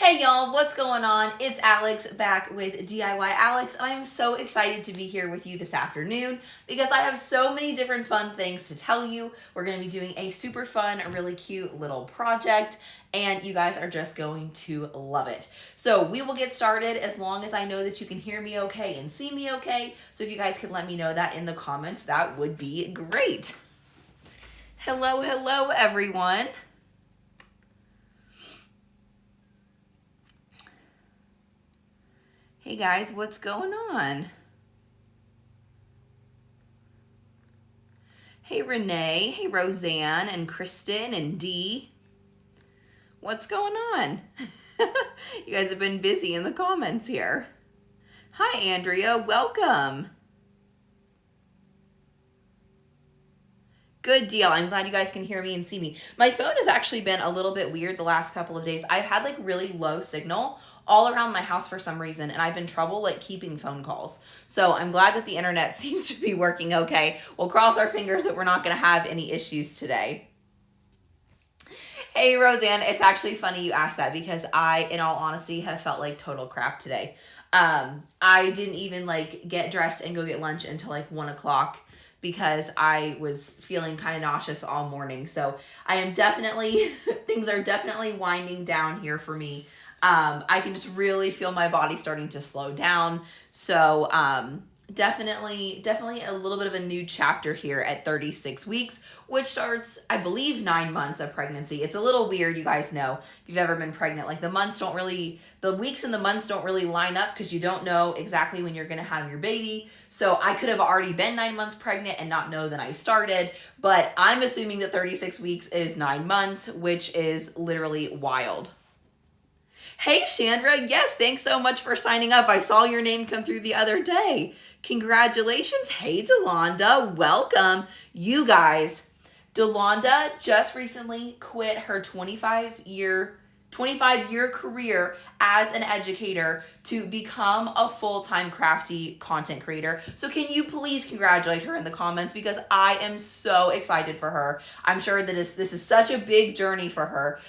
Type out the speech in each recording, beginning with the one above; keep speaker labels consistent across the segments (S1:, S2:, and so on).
S1: Hey y'all, what's going on? It's Alex back with DIY Alex, and I'm so excited to be here with you this afternoon because I have so many different fun things to tell you. We're going to be doing a super fun, really cute little project, and you guys are just going to love it. So we will get started as long as I know that you can hear me okay and see me okay. So if you guys could let me know that in the comments, that would be great. Hello, everyone. Hey guys, what's going on? Hey Renee, hey Roseanne and Kristen and Dee. What's going on? You guys have been busy in the comments here. Hi Andrea, welcome. Good deal. I'm glad you guys can hear me and see me. My phone has actually been a little bit weird the last couple of days. I've had like really low signal all around my house for some reason, and I've been trouble like keeping phone calls. So I'm glad that the internet seems to be working okay. We'll cross our fingers that we're not going to have any issues today. Hey Roseanne, it's actually funny you asked that because I, in all honesty, have felt like total crap today. I didn't even like get dressed and go get lunch until like 1 o'clock because I was feeling kind of nauseous all morning. So I am definitely, things are definitely winding down here for me. I can just really feel my body starting to slow down. So definitely a little bit of a new chapter here at 36 weeks, which starts, I believe, 9 months of pregnancy. It's a little weird, you guys know, if you've ever been pregnant, like the weeks and the months don't really line up because you don't know exactly when you're going to have your baby. So I could have already been 9 months pregnant and not know that I started, but I'm assuming that 36 weeks is 9 months, which is literally wild. Hey, Chandra. Yes, thanks so much for signing up. I saw your name come through the other day. Congratulations. Hey, Delonda. Welcome. You guys, Delonda just recently quit her 25-year career as an educator to become a full-time crafty content creator. So can you please congratulate her in the comments because I am so excited for her. I'm sure that this is such a big journey for her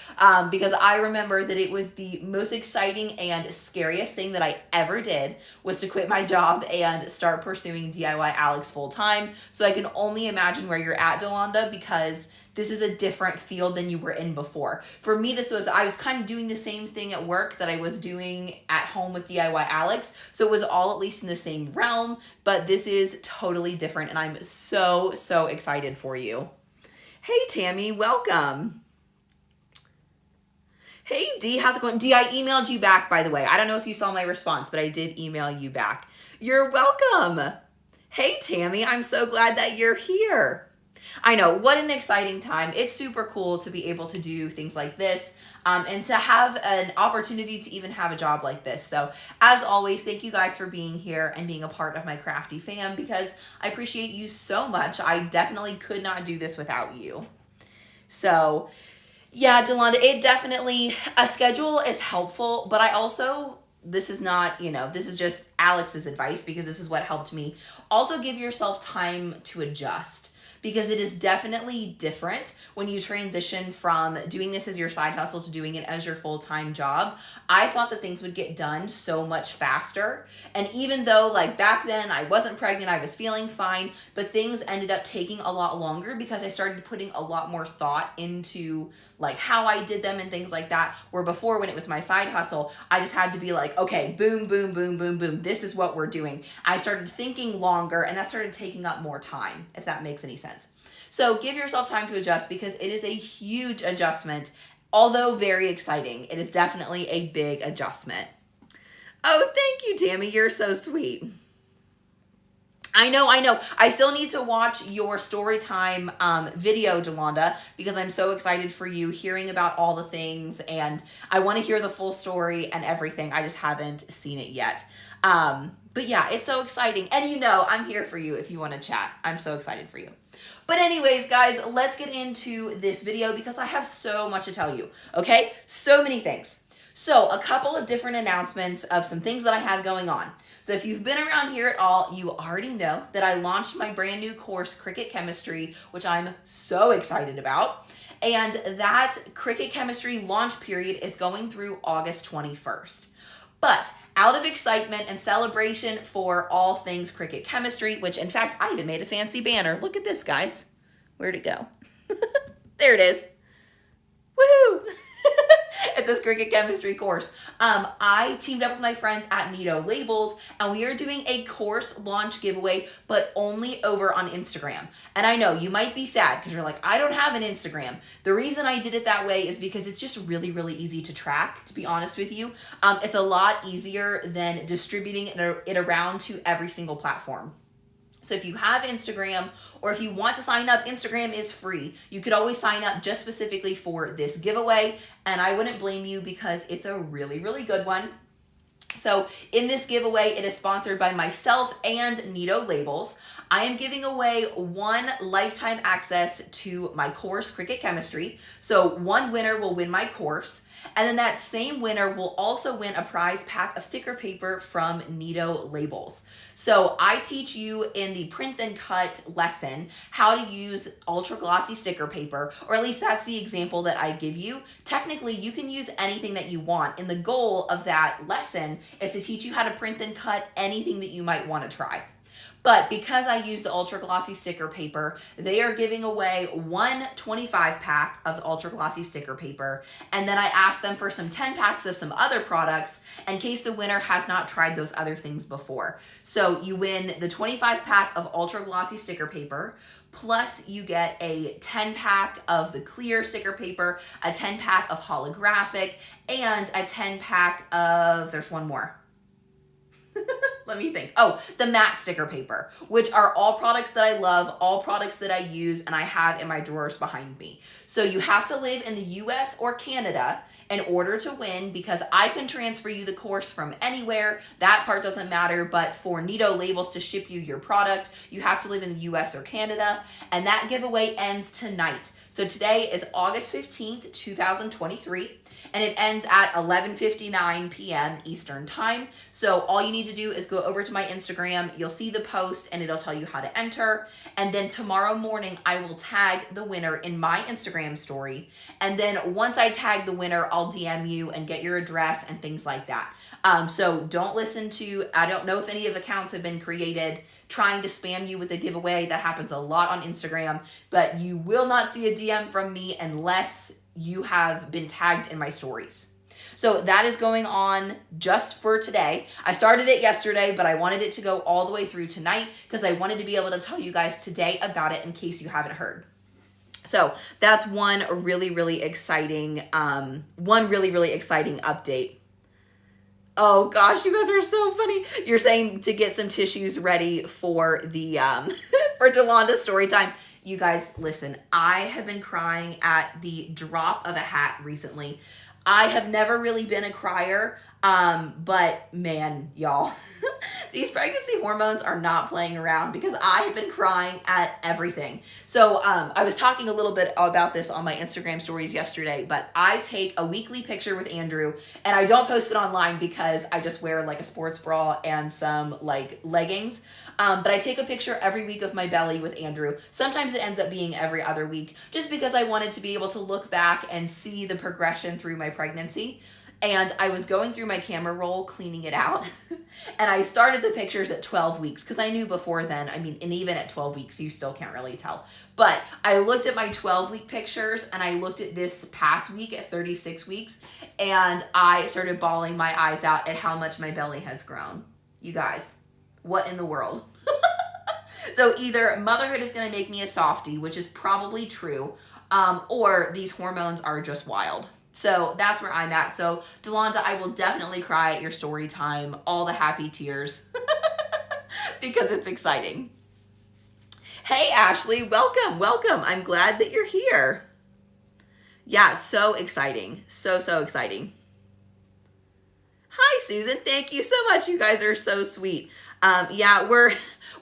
S1: because I remember that it was the most exciting and scariest thing that I ever did was to quit my job and start pursuing DIY Alex full-time. So I can only imagine where you're at, Delonda, because this is a different field than you were in before. For me, I was kind of doing the same thing at work that I was doing at home with DIY Alex. So it was all at least in the same realm, but this is totally different. And I'm so excited for you. Hey, Tammy, welcome. Hey, Dee, how's it going? Dee, I emailed you back, by the way. I don't know if you saw my response, but I did email you back. You're welcome. Hey, Tammy, I'm so glad that you're here. I know, what an exciting time. It's super cool to be able to do things like this and to have an opportunity to even have a job like this. So as always, thank you guys for being here and being a part of my crafty fam because I appreciate you so much. I definitely could not do this without you. So yeah, Delonda, it definitely, a schedule is helpful, but I also, this is not, this is just Alex's advice because this is what helped me. Also give yourself time to adjust, because it is definitely different when you transition from doing this as your side hustle to doing it as your full-time job. I thought that things would get done so much faster. And even though like back then I wasn't pregnant, I was feeling fine, but things ended up taking a lot longer because I started putting a lot more thought into like how I did them and things like that. Where before when it was my side hustle, I just had to be like, okay, boom, boom, boom, boom, boom. This is what we're doing. I started thinking longer and that started taking up more time, if that makes any sense. So give yourself time to adjust because it is a huge adjustment. Although very exciting, it is definitely a big adjustment. Oh, thank you, Tammy. You're so sweet. I know. I still need to watch your story time video, Delonda, because I'm so excited for you hearing about all the things and I want to hear the full story and everything. I just haven't seen it yet. But yeah, it's so exciting. And I'm here for you if you want to chat. I'm so excited for you. But anyways, guys, let's get into this video because I have so much to tell you, okay? So many things. So a couple of different announcements of some things that I have going on. So if you've been around here at all, you already know that I launched my brand new course, Cricut Chemistry, which I'm so excited about. And that Cricut Chemistry launch period is going through August 21st. But out of excitement and celebration for all things Cricut Chemistry, which in fact, I even made a fancy banner. Look at this, guys. Where'd it go? There it is. Woohoo! It says Cricut Chemistry course. I teamed up with my friends at Nito Labels, and we are doing a course launch giveaway, but only over on Instagram. And I know you might be sad because you're like, I don't have an Instagram. The reason I did it that way is because it's just really, really easy to track, to be honest with you. It's a lot easier than distributing it around to every single platform. So if you have Instagram, or if you want to sign up, Instagram is free. You could always sign up just specifically for this giveaway, and I wouldn't blame you because it's a really, really good one. So in this giveaway, it is sponsored by myself and Nito Labels. I am giving away 1 lifetime access to my course, Cricut Chemistry. So one winner will win my course. And then that same winner will also win a prize pack of sticker paper from Nito Labels. So I teach you in the print and cut lesson how to use ultra glossy sticker paper, or at least that's the example that I give you. Technically, you can use anything that you want. And the goal of that lesson is to teach you how to print and cut anything that you might want to try. But because I use the ultra glossy sticker paper, they are giving away 1 25 pack of the ultra glossy sticker paper. And then I asked them for some 10 packs of some other products in case the winner has not tried those other things before. So you win the 25 pack of ultra glossy sticker paper, plus you get a 10 pack of the clear sticker paper, a 10 pack of holographic, and a 10 pack of, there's one more. Let me think. Oh, the matte sticker paper, which are all products that I love, all products that I use, and I have in my drawers behind me. So you have to live in the US or Canada in order to win, because I can transfer you the course from anywhere. That part doesn't matter, but for Nito Labels to ship you your product, you have to live in the US or Canada, and that giveaway ends tonight. So today is August 15th, 2023. And it ends at 11:59 p.m. Eastern time. So all you need to do is go over to my Instagram. You'll see the post and it'll tell you how to enter. And then tomorrow morning, I will tag the winner in my Instagram story. And then once I tag the winner, I'll DM you and get your address and things like that. So don't listen to, I don't know if any of accounts have been created trying to spam you with a giveaway. That happens a lot on Instagram, but you will not see a DM from me unless you have been tagged in my stories. So that is going on just for today. I started it yesterday, but I wanted it to go all the way through tonight because I wanted to be able to tell you guys today about it in case you haven't heard. So that's one really, really exciting update. Oh gosh, you guys are so funny. You're saying to get some tissues ready for the for Delonda's story time. You guys, listen, I have been crying at the drop of a hat recently. I have never really been a crier, but man, y'all, these pregnancy hormones are not playing around because I have been crying at everything. So I was talking a little bit about this on my Instagram stories yesterday, but I take a weekly picture with Andrew and I don't post it online because I just wear like a sports bra and some like leggings. But I take a picture every week of my belly with Andrew. Sometimes it ends up being every other week just because I wanted to be able to look back and see the progression through my pregnancy. And I was going through my camera roll, cleaning it out. And I started the pictures at 12 weeks because I knew before then, I mean, and even at 12 weeks, you still can't really tell. But I looked at my 12-week pictures and I looked at this past week at 36 weeks. And I started bawling my eyes out at how much my belly has grown. You guys, what in the world? So either motherhood is going to make me a softie, which is probably true, or these hormones are just wild. So that's where I'm at. So Delonda, I will definitely cry at your story time, all the happy tears, because it's exciting. Hey, Ashley, welcome, welcome. I'm glad that you're here. Yeah, so exciting. So exciting. Hi, Susan. Thank you so much. You guys are so sweet. Yeah, we're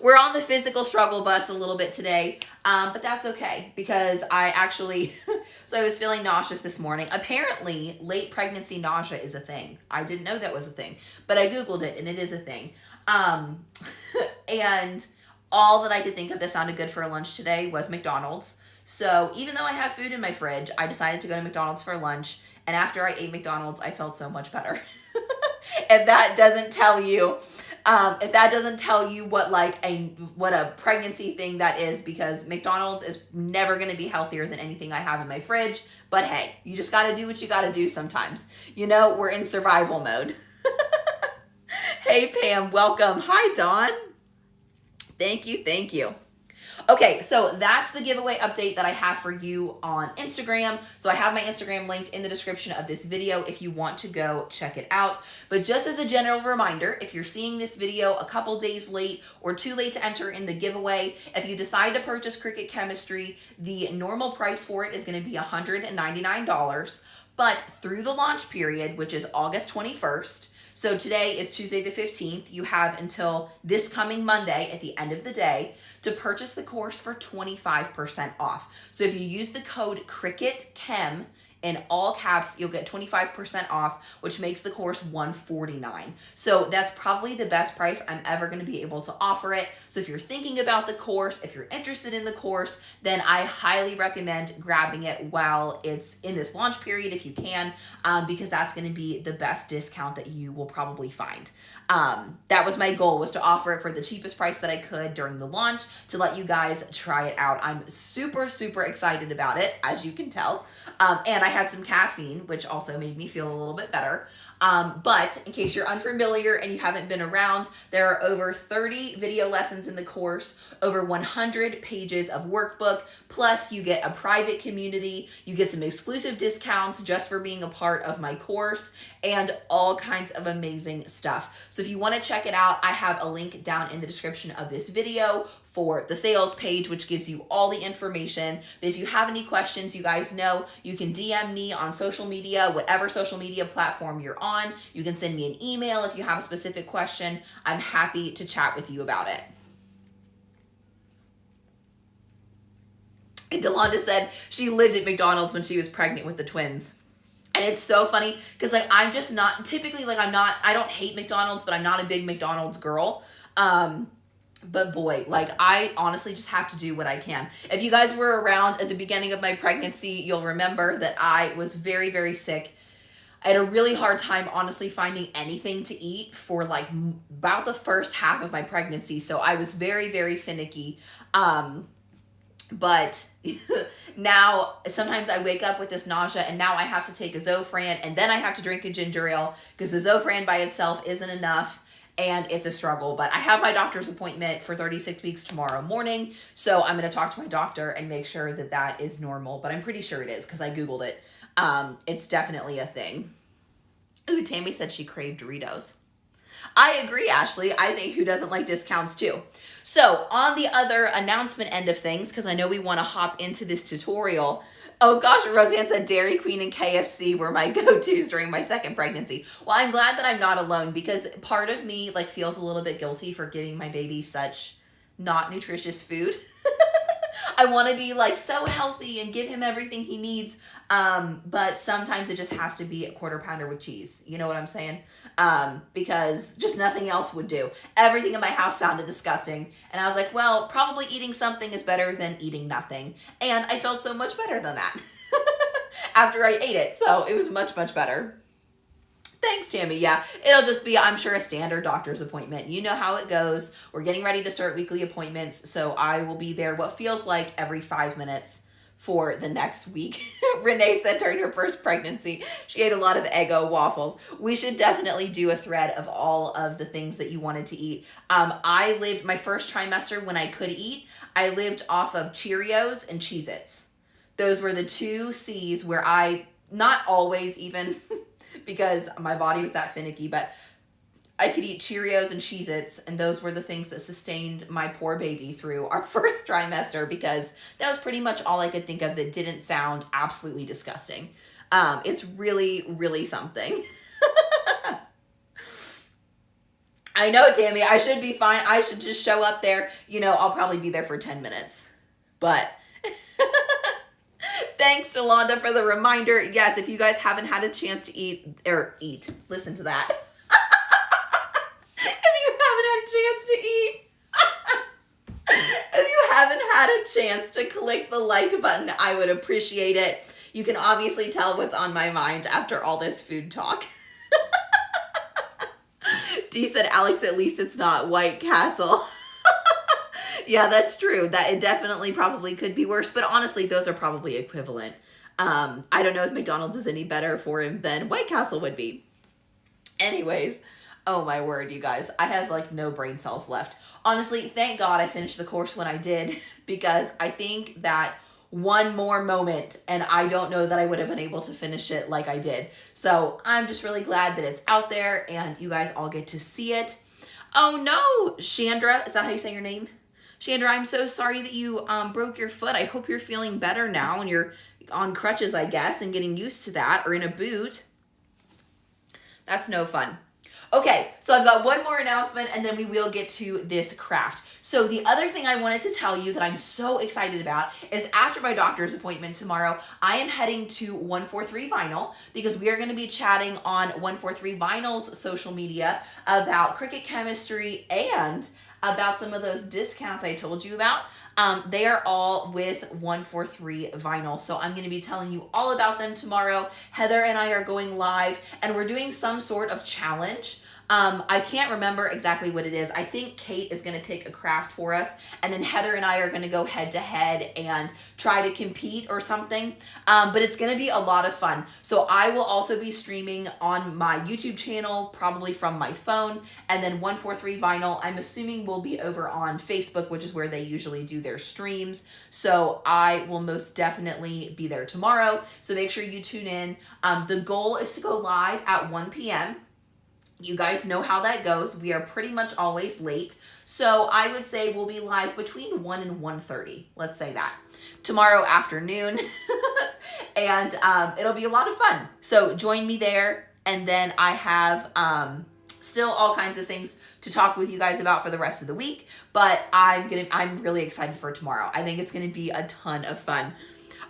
S1: on the physical struggle bus a little bit today, but that's okay because I actually, so I was feeling nauseous this morning. Apparently, late pregnancy nausea is a thing. I didn't know that was a thing, but I Googled it and it is a thing. And all that I could think of that sounded good for lunch today was McDonald's. So even though I have food in my fridge, I decided to go to McDonald's for lunch. And after I ate McDonald's, I felt so much better. If that doesn't tell you, what what a pregnancy thing that is, because McDonald's is never going to be healthier than anything I have in my fridge. But hey, you just got to do what you got to do sometimes. You know, we're in survival mode. Hey, Pam, welcome. Hi, Dawn. Thank you. Thank you. Okay, so that's the giveaway update that I have for you on Instagram. So I have my Instagram linked in the description of this video if you want to go check it out. But just as a general reminder, if you're seeing this video a couple days late or too late to enter in the giveaway, if you decide to purchase Cricut Chemistry, the normal price for it is going to be $199. But through the launch period, which is August 21st, so today is Tuesday the 15th. You have until this coming Monday at the end of the day to purchase the course for 25% off. So if you use the code CRICUTCHEM in all caps, you'll get 25% off, which makes the course $149. So that's probably the best price I'm ever going to be able to offer it. So if you're thinking about the course, if you're interested in the course, then I highly recommend grabbing it while it's in this launch period if you can, because that's going to be the best discount that you will probably find. That was my goal, was to offer it for the cheapest price that I could during the launch to let you guys try it out. I'm super, super excited about it, as you can tell. And I had some caffeine, which also made me feel a little bit better. But in case you're unfamiliar and you haven't been around, there are over 30 video lessons in the course, over 100 pages of workbook, plus you get a private community, you get some exclusive discounts just for being a part of my course, and all kinds of amazing stuff. So if you want to check it out, I have a link down in the description of this video for the sales page, which gives you all the information. But if you have any questions, you guys know you can DM me on social media, whatever social media platform you're on. You can send me an email if you have a specific question. I'm happy to chat with you about it. And Delonda said she lived at McDonald's when she was pregnant with the twins. And it's so funny because I'm just not typically I don't hate McDonald's, but I'm not a big McDonald's girl. But boy, I honestly just have to do what I can. If you guys were around at the beginning of my pregnancy, you'll remember that I was very, very sick. I had a really hard time, honestly, finding anything to eat for about the first half of my pregnancy. So I was very, very finicky. But now sometimes I wake up with this nausea, and now I have to take a Zofran, and then I have to drink a ginger ale because the Zofran by itself isn't enough. And it's a struggle, but I have my doctor's appointment for 36 weeks tomorrow morning. So I'm going to talk to my doctor and make sure that that is normal, but I'm pretty sure it is because I Googled it. It's definitely a thing. Ooh, Tammy said she craved Doritos. I agree, Ashley. I think who doesn't like discounts too? So on the other announcement end of things, because I know we want to hop into this tutorial. Oh gosh, Roseanne said Dairy Queen and KFC were my go-tos during my second pregnancy. Well, I'm glad that I'm not alone, because part of me feels a little bit guilty for giving my baby such not nutritious food. I want to be so healthy and give him everything he needs. But sometimes it just has to be a quarter pounder with cheese. You know what I'm saying? Because just nothing else would do. Everything in my house sounded disgusting. And I was like, well, probably eating something is better than eating nothing. And I felt so much better than that after I ate it. So it was much, much better. Thanks, Tammy. Yeah, it'll just be, I'm sure, a standard doctor's appointment. You know how it goes. We're getting ready to start weekly appointments, so I will be there what feels like every 5 minutes for the next week. Renee said during her first pregnancy, she ate a lot of Eggo waffles. We should definitely do a thread of all of the things that you wanted to eat. I lived my first trimester when I could eat. I lived off of Cheerios and Cheez-Its. Those were the two C's where I, not always even, because my body was that finicky, but I could eat Cheerios and Cheez-Its, and those were the things that sustained my poor baby through our first trimester, because that was pretty much all I could think of that didn't sound absolutely disgusting. It's really, really something. I know, Tammy, I should be fine. I should just show up there. I'll probably be there for 10 minutes, but... Thanks, Delonda, for the reminder. Yes, if you guys haven't had a chance to listen to that. If you haven't had a chance to click the like button, I would appreciate it. You can obviously tell what's on my mind after all this food talk. Dee said, Alex, at least it's not White Castle. Yeah, that's true. That it definitely probably could be worse, but honestly, those are probably equivalent. I don't know if McDonald's is any better for him than White Castle would be. Anyways, oh my word, you guys, I have like no brain cells left. Honestly, thank God I finished the course when I did, because I think that one more moment and I don't know that I would have been able to finish it like I did. So I'm just really glad that it's out there and you guys all get to see it. Oh no, Chandra, is that how you say your name? Chandra, I'm so sorry that you broke your foot. I hope you're feeling better now and you're on crutches, I guess, and getting used to that, or in a boot. That's no fun. Okay, so I've got one more announcement and then we will get to this craft. So the other thing I wanted to tell you that I'm so excited about is after my doctor's appointment tomorrow, I am heading to 143 Vinyl because we are going to be chatting on 143 Vinyl's social media about Cricut chemistry and about some of those discounts I told you about. They are all with 143 Vinyl. So I'm going to be telling you all about them tomorrow. Heather and I are going live and we're doing some sort of challenge. I can't remember exactly what it is. I think Kate is going to pick a craft for us, and then Heather and I are going to go head to head and try to compete or something. But it's going to be a lot of fun. So I will also be streaming on my YouTube channel, probably from my phone, and then 143 Vinyl, I'm assuming will be over on Facebook, which is where they usually do their streams. So I will most definitely be there tomorrow. So make sure you tune in. The goal is to go live at 1 p.m. You guys know how that goes. We are pretty much always late. So I would say we'll be live between 1 and 1:30. Let's say that. Tomorrow afternoon. And it'll be a lot of fun. So join me there. And then I have still all kinds of things to talk with you guys about for the rest of the week. But I'm really excited for tomorrow. I think it's going to be a ton of fun.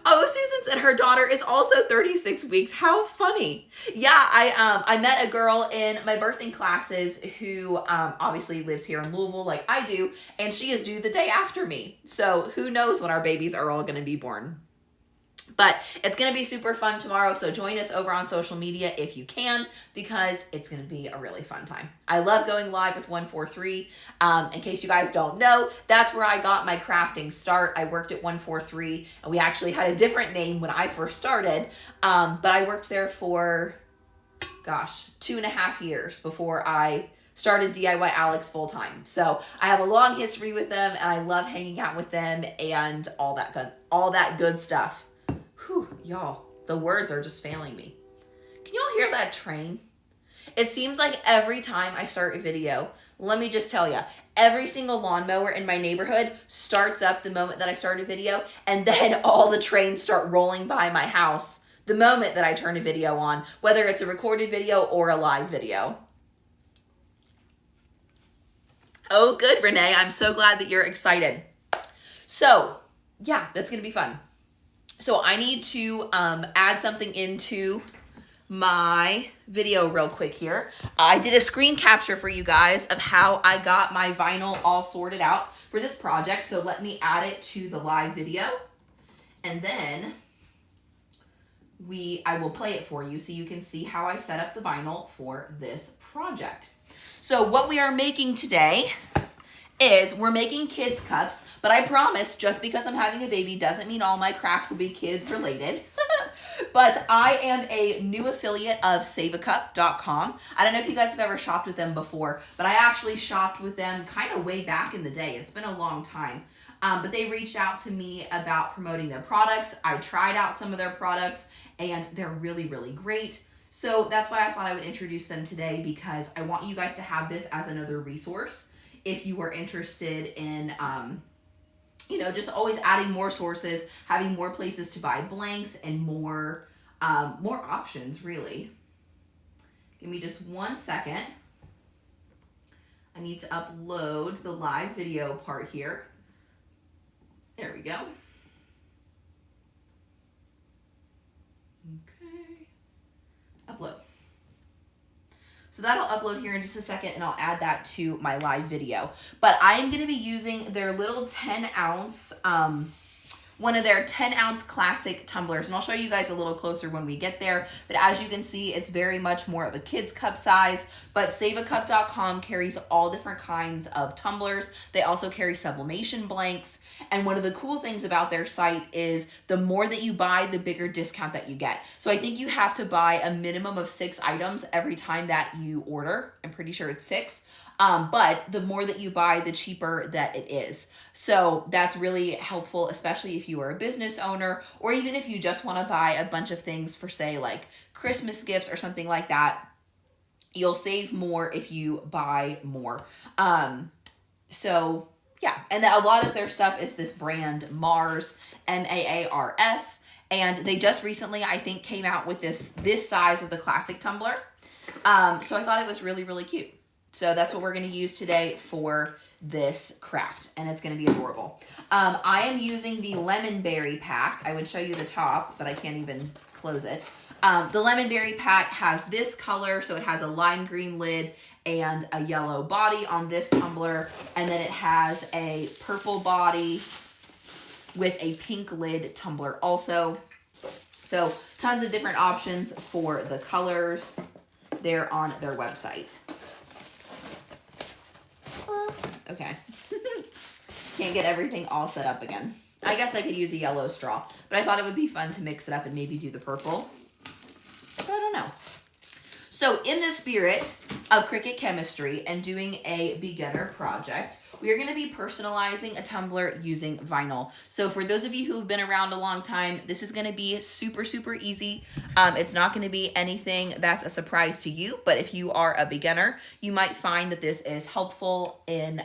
S1: Oh, Susan said her daughter is also 36 weeks. How funny. Yeah, I met a girl in my birthing classes who obviously lives here in Louisville like I do, and she is due the day after me. So who knows when our babies are all going to be born. But it's going to be super fun tomorrow, so join us over on social media if you can, because it's going to be a really fun time. I love going live with 143. In case you guys don't know, that's where I got my crafting start. I worked at 143, and we actually had a different name when I first started, but I worked there for, 2.5 years before I started DIY Alex full time. So I have a long history with them, and I love hanging out with them and all that good stuff. Whew, y'all, the words are just failing me. Can y'all hear that train? It seems like every time I start a video, let me just tell you, every single lawnmower in my neighborhood starts up the moment that I start a video, and then all the trains start rolling by my house the moment that I turn a video on, whether it's a recorded video or a live video. Oh, good, Renee. I'm so glad that you're excited. So, yeah, that's going to be fun. So I need to add something into my video real quick here. I did a screen capture for you guys of how I got my vinyl all sorted out for this project. So let me add it to the live video, and then I will play it for you so you can see how I set up the vinyl for this project. So what we are making today is we're making kids cups, but I promise just because I'm having a baby doesn't mean all my crafts will be kid related. But I am a new affiliate of saveacup.com. I don't know if you guys have ever shopped with them before, but I actually shopped with them kind of way back in the day. It's been a long time. But they reached out to me about promoting their products. I tried out some of their products and they're really, really great. So that's why I thought I would introduce them today, because I want you guys to have this as another resource if you are interested in, just always adding more sources, having more places to buy blanks, and more options, really. Give me just 1 second. I need to upload the live video part here. There we go. Okay. Upload. So that'll upload here in just a second, and I'll add that to my live video. But I am going to be using their little 10-ounce one of their 10-ounce classic tumblers, and I'll show you guys a little closer when we get there. But as you can see, it's very much more of a kid's cup size, but saveacup.com carries all different kinds of tumblers. They also carry sublimation blanks, and one of the cool things about their site is the more that you buy, the bigger discount that you get. So I think you have to buy a minimum of 6 items every time that you order. I'm pretty sure it's 6. But the more that you buy, the cheaper that it is. So that's really helpful, especially if you are a business owner, or even if you just want to buy a bunch of things for, say, like Christmas gifts or something like that. You'll save more if you buy more. So yeah, and a lot of their stuff is this brand Mars, Maars, and they just recently, I think, came out with this size of the classic tumbler. So I thought it was really, really cute. So that's what we're going to use today for this craft, and it's going to be adorable. I am using the lemon berry pack. I would show you the top, but I can't even close it. The lemon berry pack has this color, so it has a lime green lid and a yellow body on this tumbler, and then it has a purple body with a pink lid tumbler also. So tons of different options for the colors there on their website. Okay. Can't get everything all set up again. I guess I could use a yellow straw, but I thought it would be fun to mix it up and maybe do the purple. But I don't know. So in the spirit of Cricut chemistry and doing a beginner project, we are going to be personalizing a tumbler using vinyl. So for those of you who've been around a long time, this is going to be super, super easy. It's not going to be anything that's a surprise to you, but if you are a beginner, you might find that this is helpful in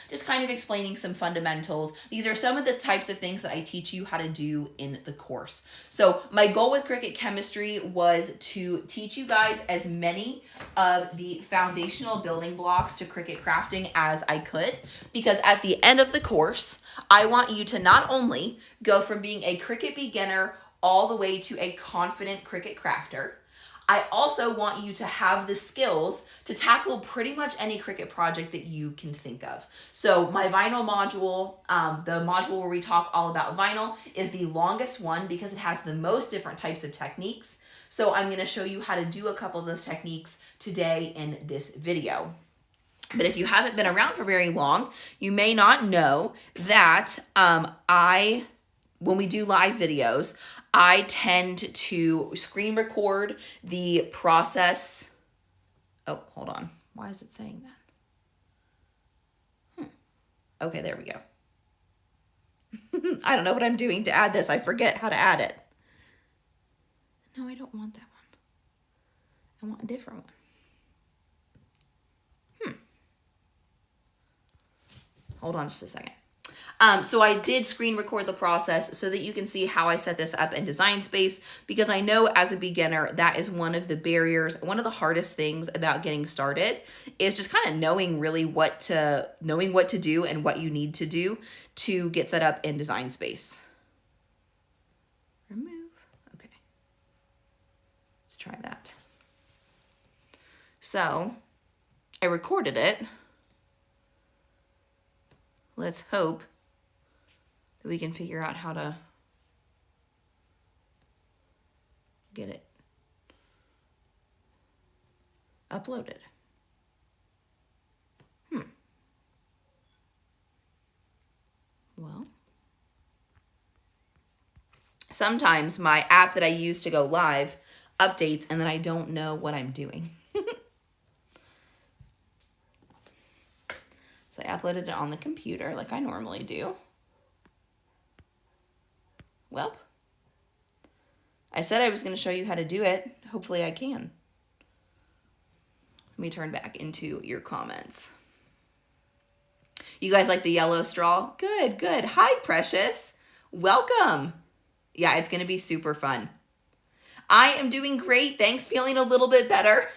S1: just kind of explaining some fundamentals. These are some of the types of things that I teach you how to do in the course. So my goal with Cricut chemistry was to teach you guys as many of the foundational building blocks to Cricut crafting as I could, because at the end of the course, I want you to not only go from being a Cricut beginner all the way to a confident Cricut crafter, I also want you to have the skills to tackle pretty much any Cricut project that you can think of. So my vinyl module, the module where we talk all about vinyl, is the longest one because it has the most different types of techniques. So I'm going to show you how to do a couple of those techniques today in this video. But if you haven't been around for very long, you may not know that when we do live videos, I tend to screen record the process. Oh, hold on. Why is it saying that? Okay, there we go. I don't know what I'm doing to add this. I forget how to add it. No, I don't want that one. I want a different one. Hold on just a second. So I did screen record the process so that you can see how I set this up in Design Space, because I know as a beginner, that is one of the barriers, one of the hardest things about getting started is just kind of knowing what to do and what you need to do to get set up in Design Space. Remove. Okay. Let's try that. So I recorded it. Let's hope that we can figure out how to get it uploaded. Well, sometimes my app that I use to go live updates and then I don't know what I'm doing. So I uploaded it on the computer like I normally do. Well, I said I was going to show you how to do it. Hopefully I can. Let me turn back into your comments. You guys like the yellow straw? Good, good. Hi, Precious. Welcome. Yeah, it's going to be super fun. I am doing great. Thanks. Feeling a little bit better.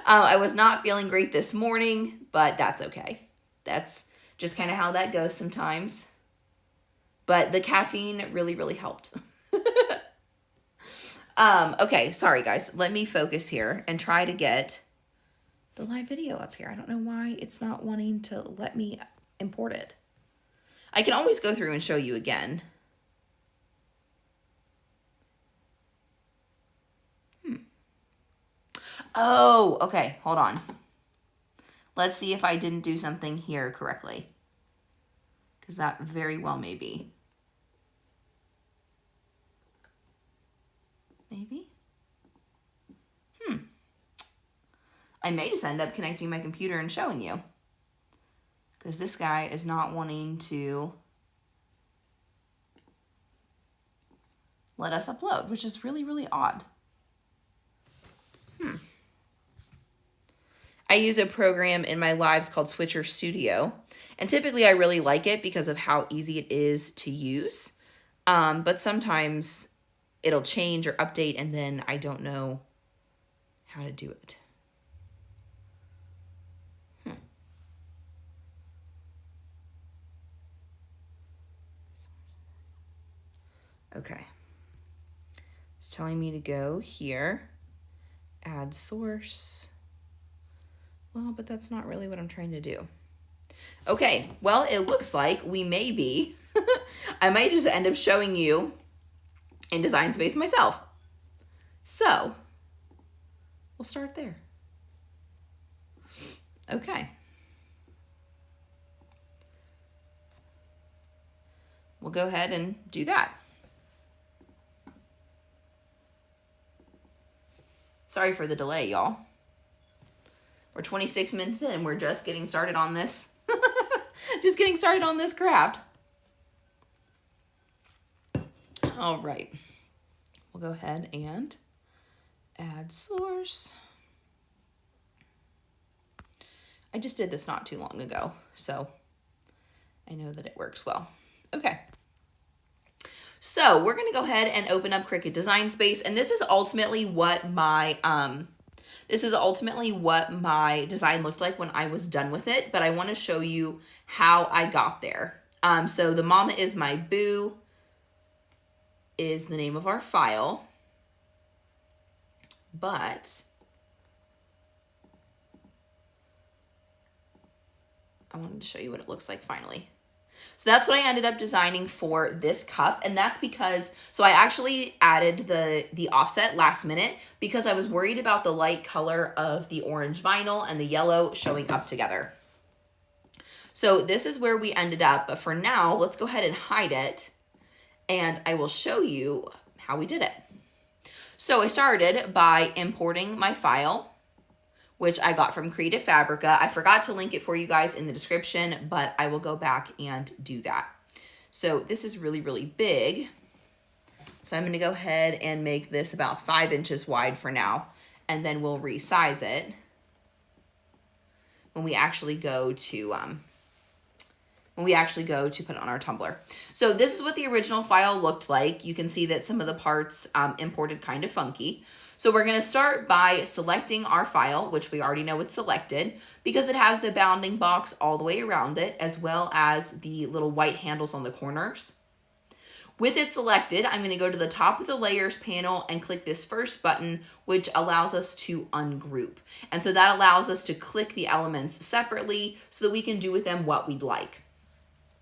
S1: I was not feeling great this morning, but that's okay. That's just kind of how that goes sometimes. But the caffeine really, really helped. Okay, sorry guys. Let me focus here and try to get the live video up here. I don't know why it's not wanting to let me import it. I can always go through and show you again. Oh, okay, hold on. Let's see if I didn't do something here correctly, because that very well may be. Maybe? I may just end up connecting my computer and showing you, because this guy is not wanting to let us upload, which is really, really odd. I use a program in my lives called Switcher Studio, and typically I really like it because of how easy it is to use, but sometimes it'll change or update and then I don't know how to do it. Okay. It's telling me to go here, add source. Well, but that's not really what I'm trying to do. Okay, well, it looks like we may be, I might just end up showing you in Design Space myself. So, we'll start there. Okay. We'll go ahead and do that. Sorry for the delay, y'all. We're 26 minutes in. We're just getting started on this. Just getting started on this craft. All right. We'll go ahead and add source. I just did this not too long ago, so I know that it works well. Okay. So we're going to go ahead and open up Cricut Design Space, and this is ultimately what my design looked like when I was done with it, but I want to show you how I got there. So the Mama Is My Boo is the name of our file, but I wanted to show you what it looks like finally. So that's what I ended up designing for this cup, and that's because, so I actually added the offset last minute because I was worried about the light color of the orange vinyl and the yellow showing up together. So this is where we ended up, but for now, let's go ahead and hide it, and I will show you how we did it. So I started by importing my file, which I got from Creative Fabrica. I forgot to link it for you guys in the description, but I will go back and do that. So this is really, really big. So I'm gonna go ahead and make this about 5 inches wide for now, and then we'll resize it when we actually go to put it on our tumbler. So this is what the original file looked like. You can see that some of the parts imported kind of funky. So we're gonna start by selecting our file, which we already know it's selected because it has the bounding box all the way around it, as well as the little white handles on the corners. With it selected, I'm gonna go to the top of the layers panel and click this first button, which allows us to ungroup. And so that allows us to click the elements separately so that we can do with them what we'd like.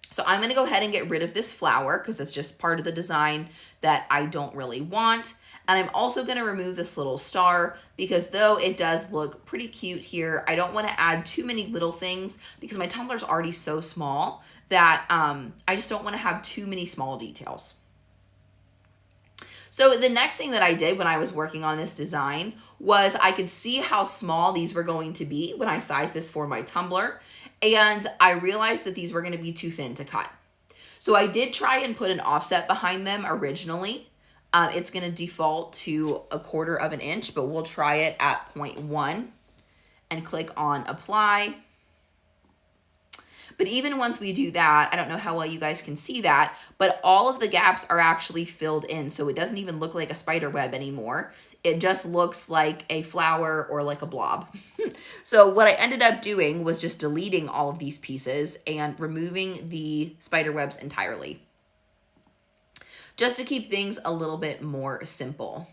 S1: So I'm gonna go ahead and get rid of this flower because it's just part of the design that I don't really want. And I'm also gonna remove this little star because though it does look pretty cute here, I don't wanna add too many little things because my tumbler's already so small that I just don't wanna have too many small details. So the next thing that I did when I was working on this design was I could see how small these were going to be when I sized this for my tumbler, and I realized that these were gonna be too thin to cut. So I did try and put an offset behind them originally. It's gonna default to 1/4 of an inch, but we'll try it at 0.1 and click on apply. But even once we do that, I don't know how well you guys can see that, but all of the gaps are actually filled in. So it doesn't even look like a spider web anymore. It just looks like a flower or like a blob. So what I ended up doing was just deleting all of these pieces and removing the spider webs entirely, just to keep things a little bit more simple.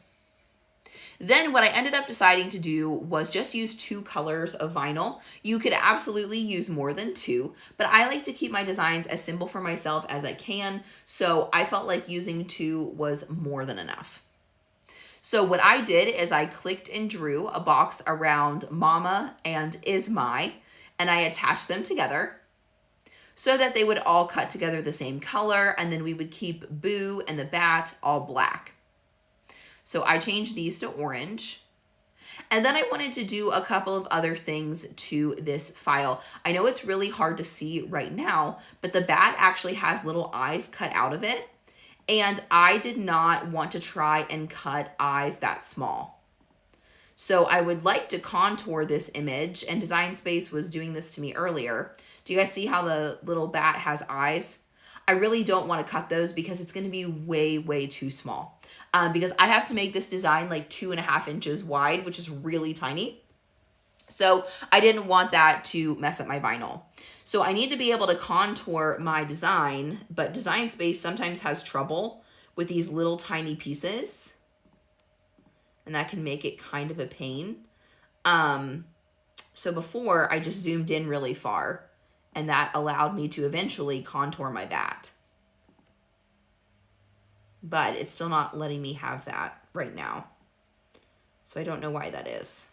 S1: Then what I ended up deciding to do was just use 2 colors of vinyl. You could absolutely use more than 2, but I like to keep my designs as simple for myself as I can, so I felt like using 2 was more than enough. So what I did is I clicked and drew a box around Mama and Is My, and I attached them together so that they would all cut together the same color, and then we would keep Boo and the bat all black. So I changed these to orange. And then I wanted to do a couple of other things to this file. I know it's really hard to see right now, but the bat actually has little eyes cut out of it. And I did not want to try and cut eyes that small. So I would like to contour this image, and Design Space was doing this to me earlier. Do you guys see how the little bat has eyes? I really don't want to cut those because it's going to be way, way too small. Because I have to make this design like 2.5 inches wide, which is really tiny. So I didn't want that to mess up my vinyl. So I need to be able to contour my design, but Design Space sometimes has trouble with these little tiny pieces. And that can make it kind of a pain. So before I just zoomed in really far, and that allowed me to eventually contour my bat. But it's still not letting me have that right now. So I don't know why that is.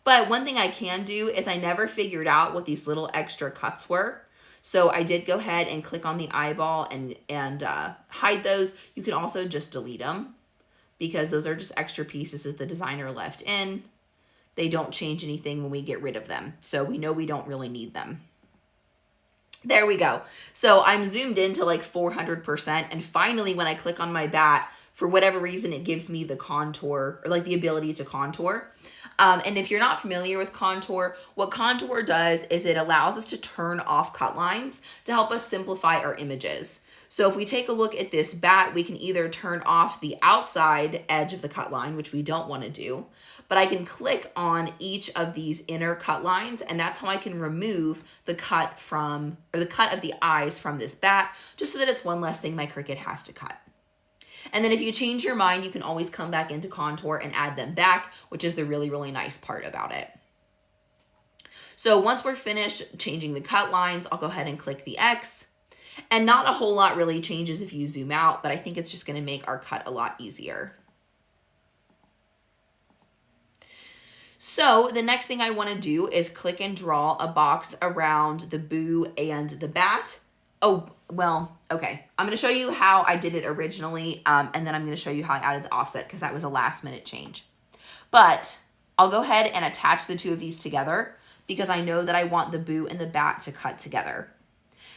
S1: But one thing I can do is I never figured out what these little extra cuts were. So I did go ahead and click on the eyeball and hide those. You can also just delete them because those are just extra pieces that the designer left in. They don't change anything when we get rid of them. So we know we don't really need them. There we go. So I'm zoomed into like 400%. And finally, when I click on my bat, for whatever reason, it gives me the contour, or like the ability to contour. And if you're not familiar with contour, what contour does is it allows us to turn off cut lines to help us simplify our images. So if we take a look at this bat, we can either turn off the outside edge of the cut line, which we don't want to do, but I can click on each of these inner cut lines, and that's how I can remove the cut from, or the cut of the eyes from this bat, just so that it's one less thing my Cricut has to cut. And then if you change your mind, you can always come back into contour and add them back, which is the really, really nice part about it. So once we're finished changing the cut lines, I'll go ahead and click the X. And not a whole lot really changes if you zoom out, but I think it's just going to make our cut a lot easier. So the next thing I want to do is click and draw a box around the Boo and the bat. Oh, well, okay. I'm going to show you how I did it originally, and then I'm going to show you how I added the offset because that was a last minute change. But I'll go ahead and attach the two of these together because I know that I want the Boo and the bat to cut together.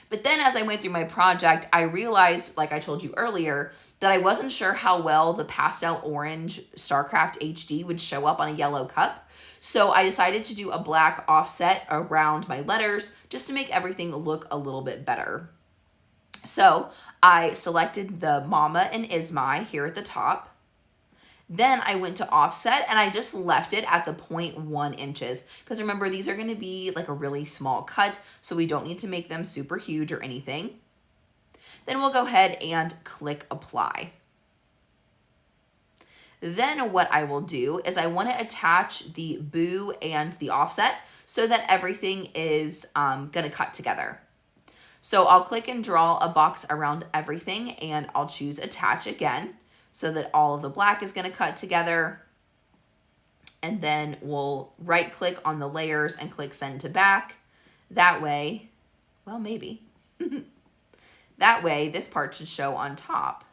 S1: But then as I went through my project, I realized, like I told you earlier, that I wasn't sure how well the pastel orange StarCraft HD would show up on a yellow cup. So I decided to do a black offset around my letters just to make everything look a little bit better. So I selected the Mama and Is My here at the top. Then I went to offset and I just left it at the 0.1 inches. Because remember, these are going to be like a really small cut, so we don't need to make them super huge or anything. Then we'll go ahead and click apply. Then what I will do is I want to attach the Boo and the offset so that everything is going to cut together. So I'll click and draw a box around everything and I'll choose attach again, so that all of the black is going to cut together. And then we'll right click on the layers and click send to back. That way, well, maybe. That way this part should show on top,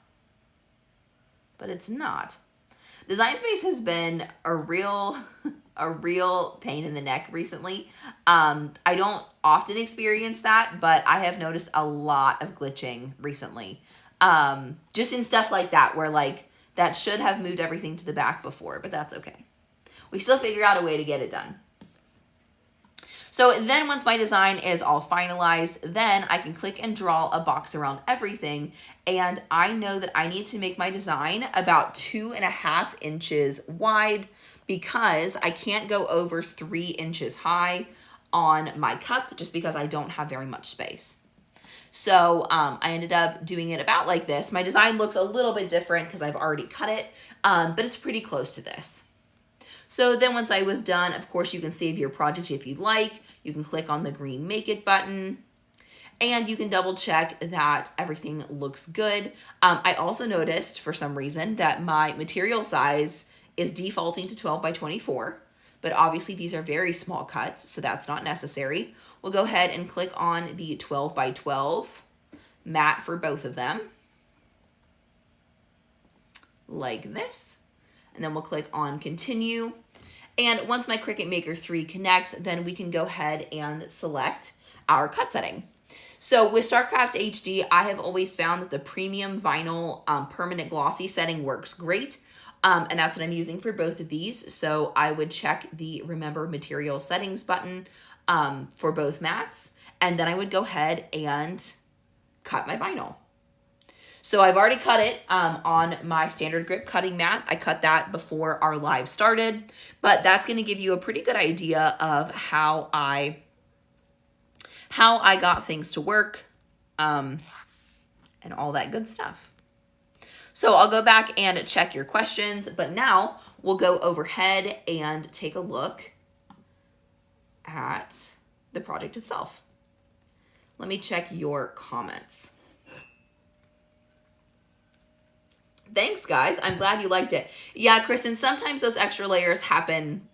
S1: but it's not. Design Space has been a real pain in the neck recently. I don't often experience that, but I have noticed a lot of glitching recently. Just in stuff like that, where like that should have moved everything to the back before, but that's okay. We still figure out a way to get it done. So then once my design is all finalized, then I can click and draw a box around everything. And I know that I need to make my design about 2.5 inches wide because I can't go over 3 inches high on my cup just because I don't have very much space. So I ended up doing it about like this. My design looks a little bit different because I've already cut it, but it's pretty close to this. So then once I was done, of course, you can save your project if you'd like. You can click on the green Make It button. and you can double check that everything looks good. I also noticed for some reason that my material size is defaulting to 12 by 24, but obviously these are very small cuts, so that's not necessary. We'll go ahead and click on the 12 by 12 mat for both of them, like this, and then we'll click on continue. And once my Cricut Maker 3 connects, then we can go ahead and select our cut setting. So with StarCraft HD, I have always found that the premium vinyl permanent glossy setting works great. And that's what I'm using for both of these. So I would check the remember material settings button for both mats. And then I would go ahead and cut my vinyl. So I've already cut it on my standard grip cutting mat. I cut that before our live started, but that's going to give you a pretty good idea of how I got things to work and all that good stuff. So I'll go back and check your questions, but now we'll go overhead and take a look at the project itself. Let me check your comments. Thanks, guys. I'm glad you liked it. Yeah, Kristen, sometimes those extra layers happen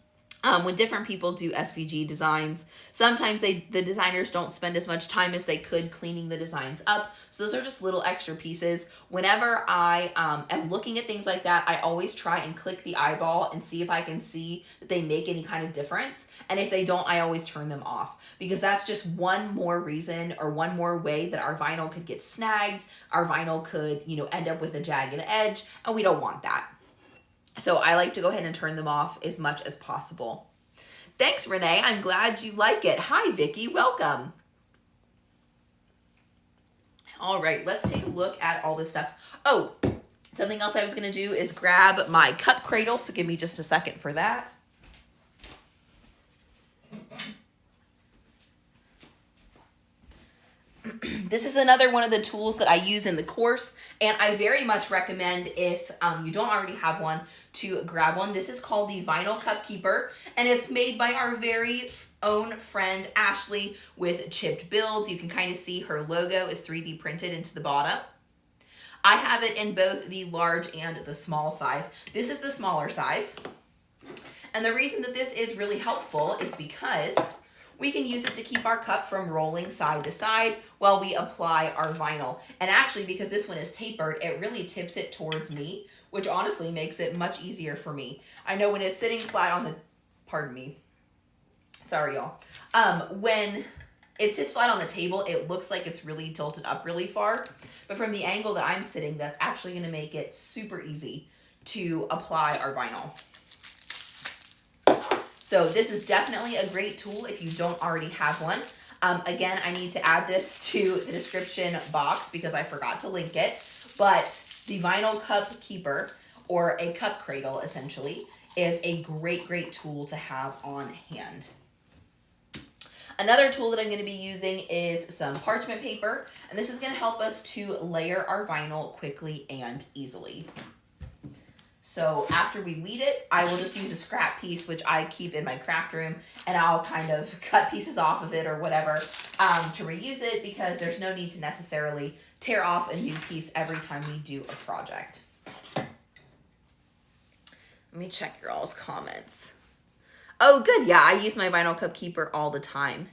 S1: when different people do SVG designs. Sometimes the designers don't spend as much time as they could cleaning the designs up. So those are just little extra pieces. Whenever I am looking at things like that, I always try and click the eyeball and see if I can see that they make any kind of difference. And if they don't, I always turn them off, because that's just one more reason or one more way that our vinyl could get snagged. Our vinyl could, end up with a jagged edge, and we don't want that. So I like to go ahead and turn them off as much as possible. Thanks, Renee. I'm glad you like it. Hi, Vicky. Welcome. All right, let's take a look at all this stuff. Oh, something else I was going to do is grab my cup cradle, so give me just a second for that. This is another one of the tools that I use in the course, and I very much recommend, if you don't already have one, to grab one. This is called the Vinyl Cup Keeper, and it's made by our very own friend Ashley with chipped builds. You can kind of see her logo is 3D printed into the bottom. I have it in both the large and the small size. This is the smaller size, and the reason that this is really helpful is because we can use it to keep our cup from rolling side to side while we apply our vinyl. And actually, because this one is tapered, it really tips it towards me, which honestly makes it much easier for me. I know when it's sitting flat on the, pardon me, sorry y'all. When it sits flat on the table, it looks like it's really tilted up really far. But from the angle that I'm sitting, that's actually gonna make it super easy to apply our vinyl. So this is definitely a great tool if you don't already have one. Again, I need to add this to the description box because I forgot to link it. But the Vinyl Cup Keeper, or a cup cradle essentially, is a great tool to have on hand. Another tool that I'm going to be using is some parchment paper, and this is going to help us to layer our vinyl quickly and easily. So after we weed it, I will just use a scrap piece, which I keep in my craft room, and I'll kind of cut pieces off of it or whatever to reuse it, because there's no need to necessarily tear off a new piece every time we do a project. Let me check your all's comments. Oh, good. Yeah, I use my Vinyl Cup Keeper all the time.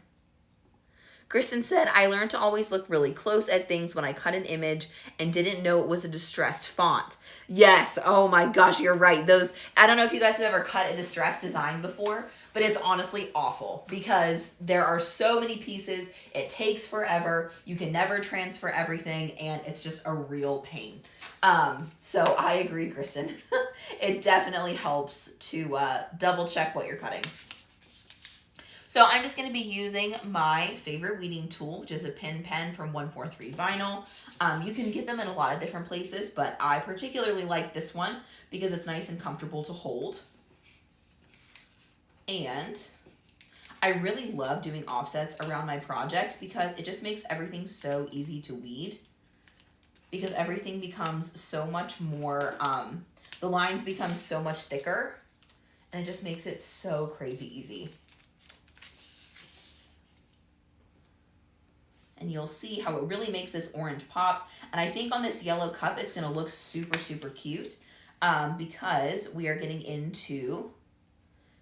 S1: Kristen said, I learned to always look really close at things when I cut an image and didn't know it was a distressed font. Yes. Oh my gosh, you're right. Those, I don't know if you guys have ever cut a distressed design before, but it's honestly awful because there are so many pieces. It takes forever. You can never transfer everything, and it's just a real pain. So I agree, Kristen. It definitely helps to double check what you're cutting. So I'm just going to be using my favorite weeding tool, which is a pin pen from 143 Vinyl. You can get them in a lot of different places, but I particularly like this one because it's nice and comfortable to hold. And I really love doing offsets around my projects because it just makes everything so easy to weed, because everything becomes so much more, the lines become so much thicker, and it just makes it so crazy easy. and you'll see how it really makes this orange pop. And I think on this yellow cup, it's gonna look super, super cute because we are getting into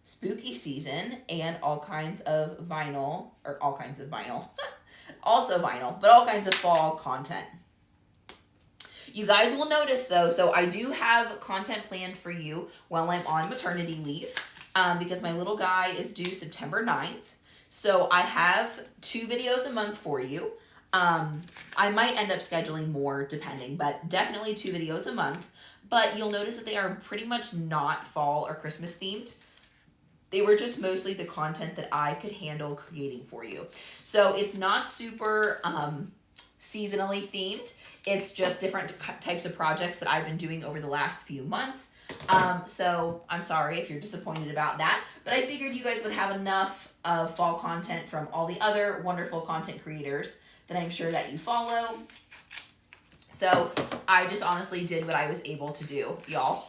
S1: spooky season and all kinds of vinyl, or all kinds of vinyl, also vinyl, but all kinds of fall content. You guys will notice though, so I do have content planned for you while I'm on maternity leave because my little guy is due September 9th. So I have 2 videos a month for you. I might end up scheduling more depending, but definitely 2 videos a month. But you'll notice that they are pretty much not fall or Christmas themed. They were just mostly the content that I could handle creating for you. So it's not super seasonally themed. It's just different types of projects that I've been doing over the last few months. So I'm sorry if you're disappointed about that, but I figured you guys would have enough of fall content from all the other wonderful content creators that I'm sure that you follow. So I just honestly did what I was able to do, y'all.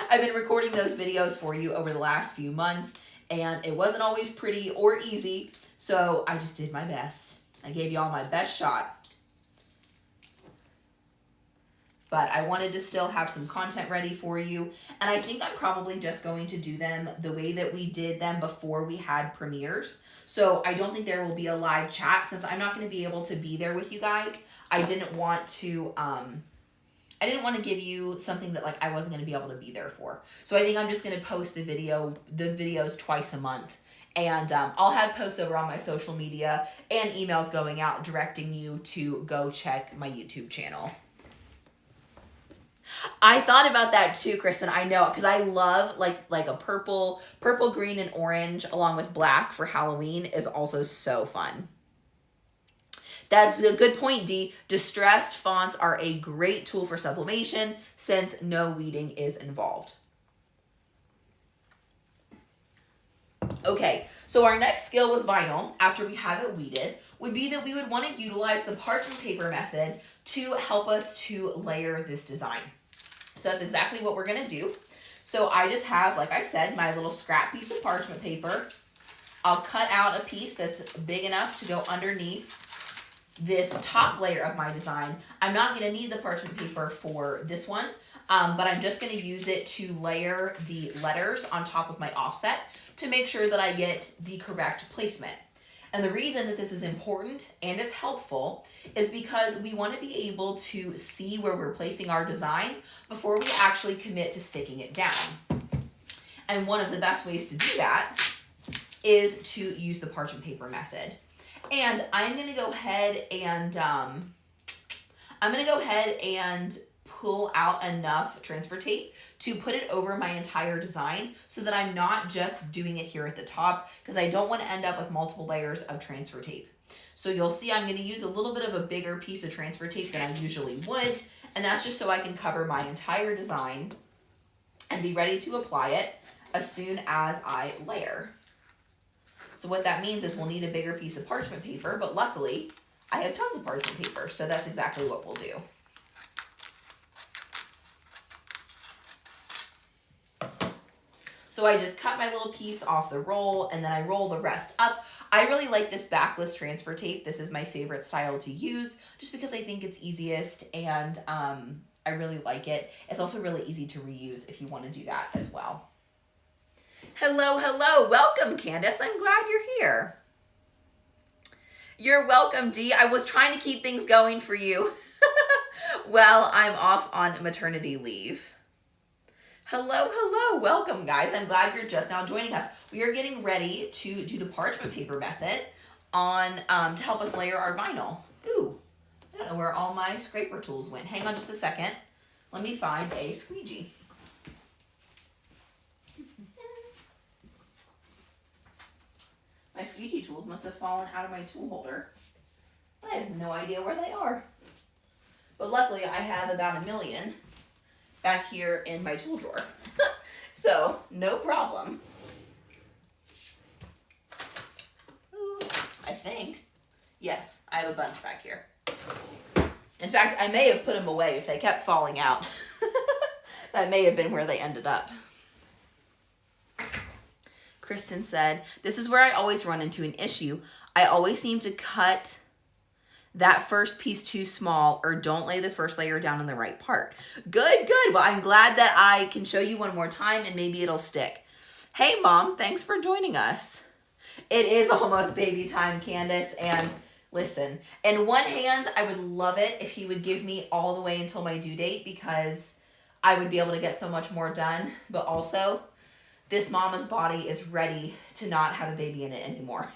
S1: I've been recording those videos for you over the last few months, and it wasn't always pretty or easy, so I just did my best. I gave y'all my best shot. But I wanted to still have some content ready for you, and I think I'm probably just going to do them the way that we did them before we had premieres. So I don't think there will be a live chat since I'm not going to be able to be there with you guys. I didn't want to give you something that like I wasn't going to be able to be there for. So I think I'm just going to post the videos twice a month. And I'll have posts over on my social media and emails going out directing you to go check my YouTube channel. I thought about that too, Kristen. I know, because I love like a purple, green, and orange along with black for Halloween is also so fun. That's a good point, Dee. Distressed fonts are a great tool for sublimation since no weeding is involved. Okay, so our next skill with vinyl, after we have it weeded, would be that we would want to utilize the parchment paper method to help us to layer this design. So that's exactly what we're going to do. So I just have, like I said, my little scrap piece of parchment paper. I'll cut out a piece that's big enough to go underneath this top layer of my design. I'm not going to need the parchment paper for this one, but I'm just going to use it to layer the letters on top of my offset to make sure that I get the correct placement. And the reason that this is important and it's helpful is because we want to be able to see where we're placing our design before we actually commit to sticking it down. And one of the best ways to do that is to use the parchment paper method. And I'm going to go ahead and pull out enough transfer tape to put it over my entire design so that I'm not just doing it here at the top, because I don't want to end up with multiple layers of transfer tape. So you'll see I'm going to use a little bit of a bigger piece of transfer tape than I usually would, and that's just so I can cover my entire design and be ready to apply it as soon as I layer. So what that means is we'll need a bigger piece of parchment paper, but luckily I have tons of parchment paper, so that's exactly what we'll do. So I just cut my little piece off the roll and then I roll the rest up. I really like this backless transfer tape. This is my favorite style to use just because I think it's easiest and I really like it. It's also really easy to reuse if you want to do that as well. Hello, hello. Welcome, Candace. I'm glad you're here. You're welcome, Dee. I was trying to keep things going for you. Well, I'm off on maternity leave. Hello, hello. Welcome, guys. I'm glad you're just now joining us. We are getting ready to do the parchment paper method on to help us layer our vinyl. Ooh, I don't know where all my scraper tools went. Hang on just a second. Let me find a squeegee. My squeegee tools must have fallen out of my tool holder. I have no idea where they are. But luckily, I have about 1 million back here in my tool drawer. So, no problem. Ooh, I think. Yes, I have a bunch back here. In fact, I may have put them away if they kept falling out. That may have been where they ended up. Kristen said, this is where I always run into an issue. I always seem to cut that first piece too small, or don't lay the first layer down in the right part. Good, good. Well, I'm glad that I can show you one more time and maybe it'll stick. Hey, Mom, thanks for joining us. It is almost baby time, Candace, and listen, in one hand, I would love it if he would give me all the way until my due date because I would be able to get so much more done, but also this mama's body is ready to not have a baby in it anymore.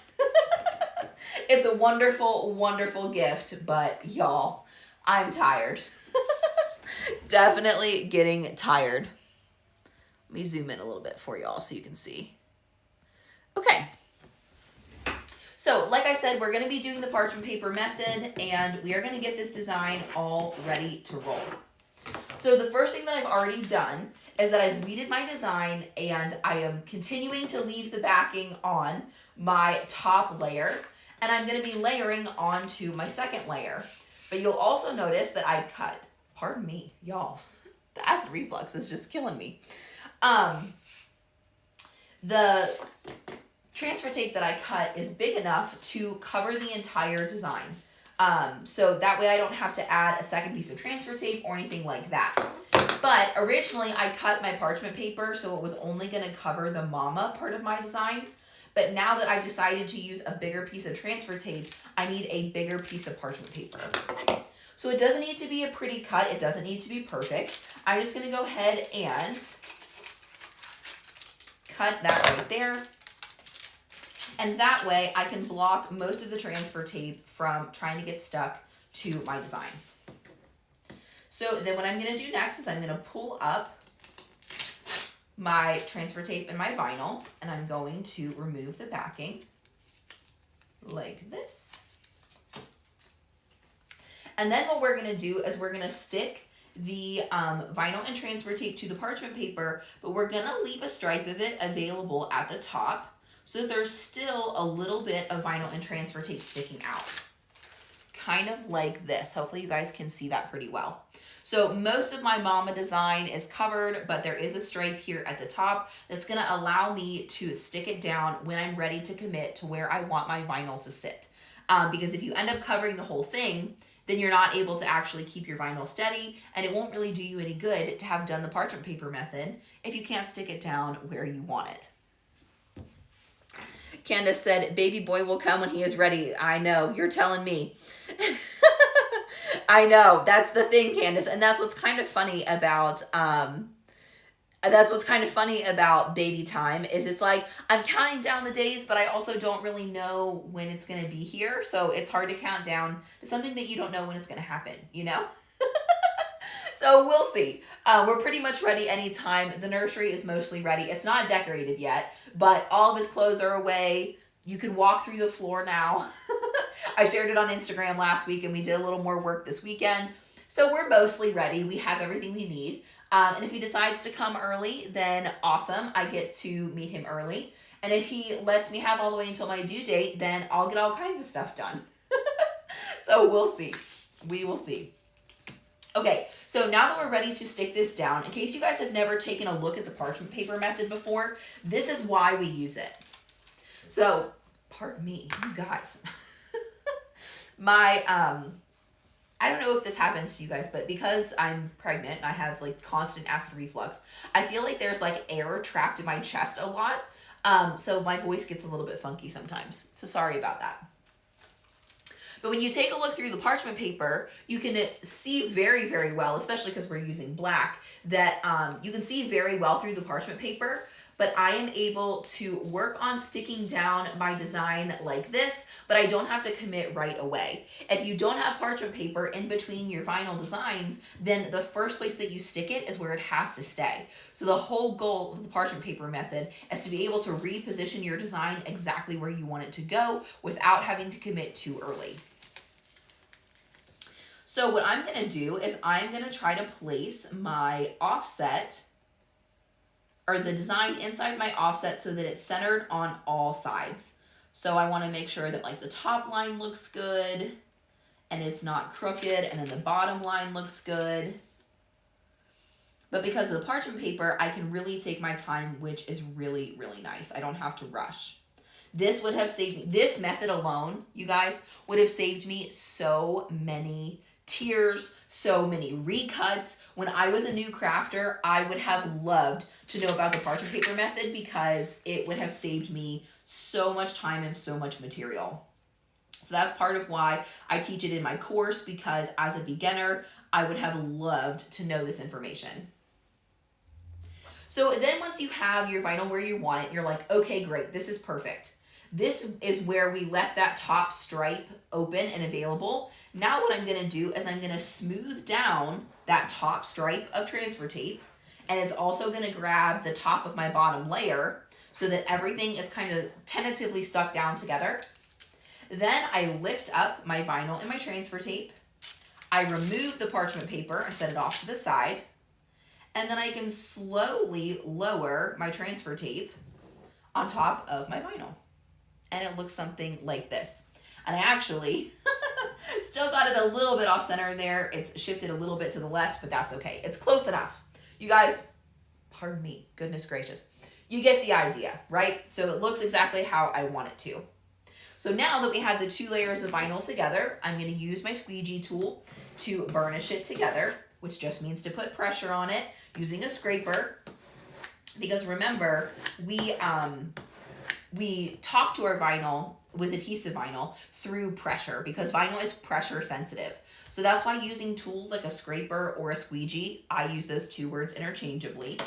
S1: It's a wonderful, wonderful gift, but y'all, I'm tired. Definitely getting tired. Let me zoom in a little bit for y'all so you can see. Okay. So, like I said, we're going to be doing the parchment paper method, and we are going to get this design all ready to roll. So the first thing that I've already done is that I've weeded my design, and I am continuing to leave the backing on my top layer, and I'm going to be layering onto my second layer. But you'll also notice that I cut, pardon me, y'all, the acid reflux is just killing me. The transfer tape that I cut is big enough to cover the entire design. So that way I don't have to add a second piece of transfer tape or anything like that. But originally I cut my parchment paper so it was only going to cover the mama part of my design. But now that I've decided to use a bigger piece of transfer tape, I need a bigger piece of parchment paper. So it doesn't need to be a pretty cut. It doesn't need to be perfect. I'm just going to go ahead and cut that right there. And that way I can block most of the transfer tape from trying to get stuck to my design. So then what I'm going to do next is I'm going to pull up my transfer tape and my vinyl, and I'm going to remove the backing like this. And then what we're going to do is we're going to stick the vinyl and transfer tape to the parchment paper, but we're going to leave a stripe of it available at the top. So there's still a little bit of vinyl and transfer tape sticking out. Kind of like this. Hopefully you guys can see that pretty well. So most of my mama design is covered, but there is a stripe here at the top that's going to allow me to stick it down when I'm ready to commit to where I want my vinyl to sit. Because if you end up covering the whole thing, then you're not able to actually keep your vinyl steady, and it won't really do you any good to have done the parchment paper method if you can't stick it down where you want it. Candace said, baby boy will come when he is ready. I know, you're telling me. I know, that's the thing, Candace, and that's what's kind of funny about baby time is it's like I'm counting down the days, but I also don't really know when it's going to be here, so it's hard to count down to something that you don't know when it's going to happen, you know? So we'll see. We're pretty much ready anytime. The nursery is mostly ready. It's not decorated yet, but all of his clothes are away. You can walk through the floor now. I shared it on Instagram last week, and we did a little more work this weekend. So we're mostly ready. We have everything we need. And if he decides to come early, then awesome. I get to meet him early. And if he lets me have all the way until my due date, then I'll get all kinds of stuff done. So we'll see. We will see. Okay, so now that we're ready to stick this down, in case you guys have never taken a look at the parchment paper method before, this is why we use it. So, pardon me, you guys. I don't know if this happens to you guys, but because I'm pregnant and I have like constant acid reflux, I feel like there's like air trapped in my chest a lot. So my voice gets a little bit funky sometimes. So sorry about that. But when you take a look through the parchment paper, you can see very, very well, especially because we're using black, that you can see very well through the parchment paper. But I am able to work on sticking down my design like this, but I don't have to commit right away. If you don't have parchment paper in between your vinyl designs, then the first place that you stick it is where it has to stay. So the whole goal of the parchment paper method is to be able to reposition your design exactly where you want it to go without having to commit too early. So what I'm going to do is I'm going to try to place my offset, or the design inside my offset, so that it's centered on all sides. So I want to make sure that like the top line looks good and it's not crooked, and then the bottom line looks good. But because of the parchment paper, I can really take my time, which is really, really nice. I don't have to rush. This would have saved me, this method alone, you guys, would have saved me so many tears, so many recuts. When I was a new crafter, I would have loved to know about the parchment paper method because it would have saved me so much time and so much material. So that's part of why I teach it in my course, because as a beginner, I would have loved to know this information. So then once you have your vinyl where you want it, you're like, okay, great, this is perfect. This is where we left that top stripe open and available. Now what I'm gonna do is I'm gonna smooth down that top stripe of transfer tape, and it's also gonna grab the top of my bottom layer so that everything is kind of tentatively stuck down together. Then I lift up my vinyl and my transfer tape. I remove the parchment paper and set it off to the side. And then I can slowly lower my transfer tape on top of my vinyl. And it looks something like this. And I actually still got it a little bit off center there. It's shifted a little bit to the left, but that's okay. It's close enough. You guys, pardon me, goodness gracious. You get the idea, right? So it looks exactly how I want it to. So now that we have the 2 layers of vinyl together, I'm going to use my squeegee tool to burnish it together, which just means to put pressure on it using a scraper. Because remember, we talk to our vinyl with adhesive vinyl through pressure, because vinyl is pressure sensitive. So that's why using tools like a scraper or a squeegee, I use those 2 words interchangeably,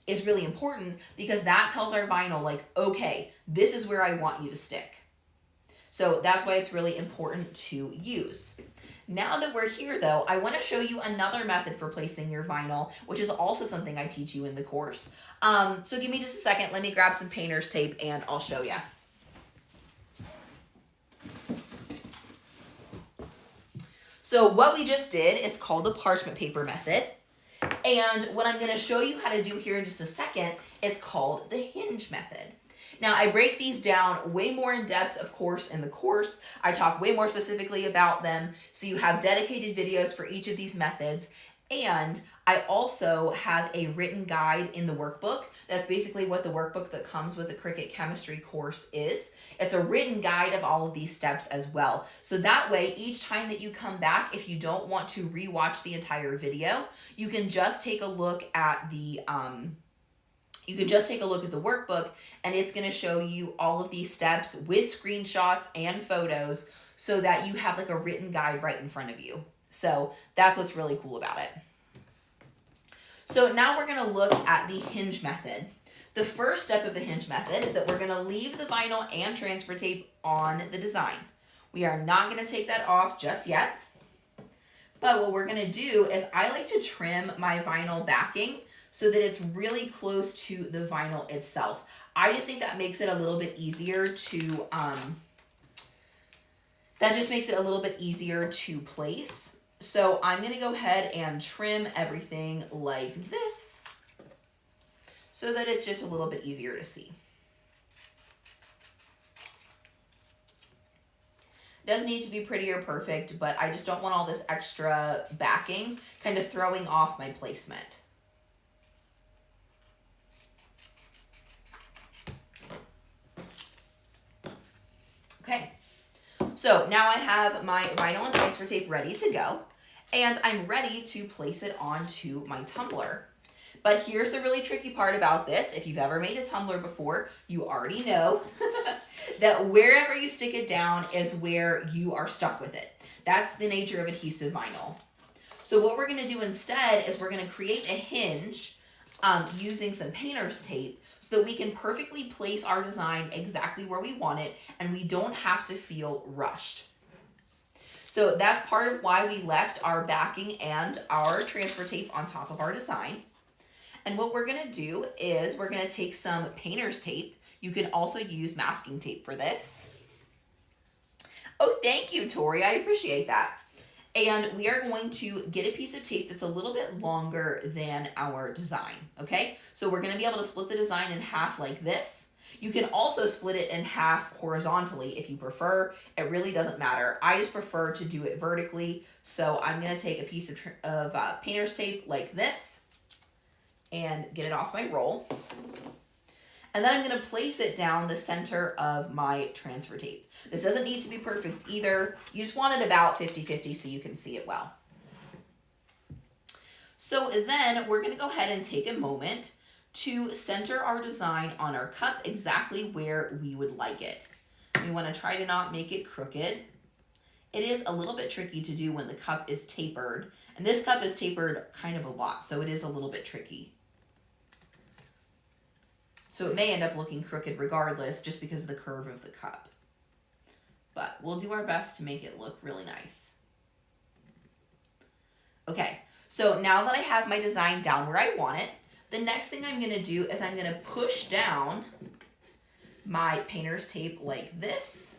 S1: is really important, because that tells our vinyl like, okay, this is where I want you to stick. So that's why it's really important to use. Now that we're here though, I want to show you another method for placing your vinyl, which is also something I teach you in the course. So give me just a second, let me grab some painter's tape and I'll show you. So what we just did is called the parchment paper method. And what I'm going to show you how to do here in just a second is called the hinge method. Now, I break these down way more in depth, of course, in the course. I talk way more specifically about them, so you have dedicated videos for each of these methods. And I also have a written guide in the workbook. That's basically what the workbook that comes with the Cricut chemistry course is. It's a written guide of all of these steps as well. So that way, each time that you come back, if you don't want to rewatch the entire video, you can just take a look at the workbook, and it's going to show you all of these steps with screenshots and photos so that you have like a written guide right in front of you. So that's what's really cool about it. So now we're going to look at the hinge method. The first step of the hinge method is that we're going to leave the vinyl and transfer tape on the design. We are not going to take that off just yet. But what we're going to do is I like to trim my vinyl backing so that it's really close to the vinyl itself. I just think that makes it a little bit easier to, place. So I'm gonna go ahead and trim everything like this so that it's just a little bit easier to see. Doesn't need to be pretty or perfect, but I just don't want all this extra backing kind of throwing off my placement. Okay, so now I have my vinyl and transfer tape ready to go, and I'm ready to place it onto my tumbler. But here's the really tricky part about this. If you've ever made a tumbler before, you already know that wherever you stick it down is where you are stuck with it. That's the nature of adhesive vinyl. So what we're going to do instead is we're going to create a hinge using some painter's tape so that we can perfectly place our design exactly where we want it and we don't have to feel rushed. So that's part of why we left our backing and our transfer tape on top of our design. And what we're going to do is we're going to take some painter's tape. You can also use masking tape for this. Oh, thank you, Tori. I appreciate that. And we are going to get a piece of tape that's a little bit longer than our design, okay? So we're going to be able to split the design in half like this. You can also split it in half horizontally if you prefer. It really doesn't matter. I just prefer to do it vertically. So I'm going to take a piece of painter's tape like this and get it off my roll. And then I'm going to place it down the center of my transfer tape. This doesn't need to be perfect either. You just want it about 50-50 so you can see it well. So then we're going to go ahead and take a moment to center our design on our cup exactly where we would like it. We want to try to not make it crooked. It is a little bit tricky to do when the cup is tapered, and this cup is tapered kind of a lot, so it is a little bit tricky. So it may end up looking crooked regardless just because of the curve of the cup. But we'll do our best to make it look really nice. Okay, so now that I have my design down where I want it, the next thing I'm going to do is I'm going to push down my painter's tape like this.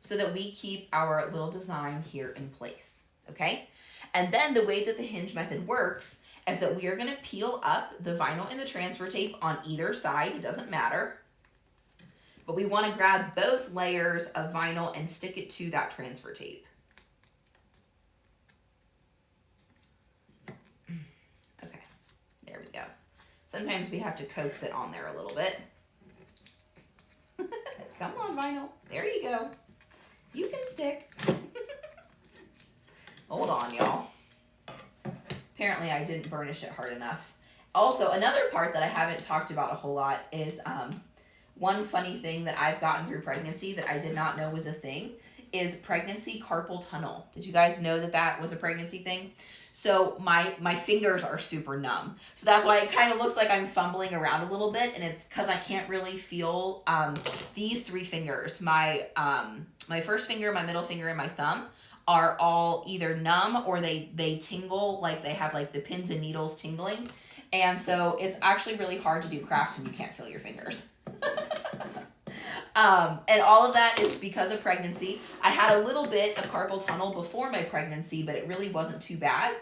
S1: So that we keep our little design here in place, okay? And then the way that the hinge method works is that we are going to peel up the vinyl and the transfer tape on either side. It doesn't matter. But we want to grab both layers of vinyl and stick it to that transfer tape. Okay, there we go. Sometimes we have to coax it on there a little bit. Come on, vinyl. There you go. You can stick. Hold on, y'all. Apparently I didn't burnish it hard enough. Also, another part that I haven't talked about a whole lot is one funny thing that I've gotten through pregnancy that I did not know was a thing is pregnancy carpal tunnel. Did you guys know that that was a pregnancy thing? So my fingers are super numb. So that's why it kind of looks like I'm fumbling around a little bit, and it's because I can't really feel these three fingers. My first finger, my middle finger, and my thumb are all either numb or they tingle, like they have like the pins and needles tingling. And so it's actually really hard to do crafts when you can't feel your fingers. And all of that is because of pregnancy. I had a little bit of carpal tunnel before my pregnancy, but it really wasn't too bad.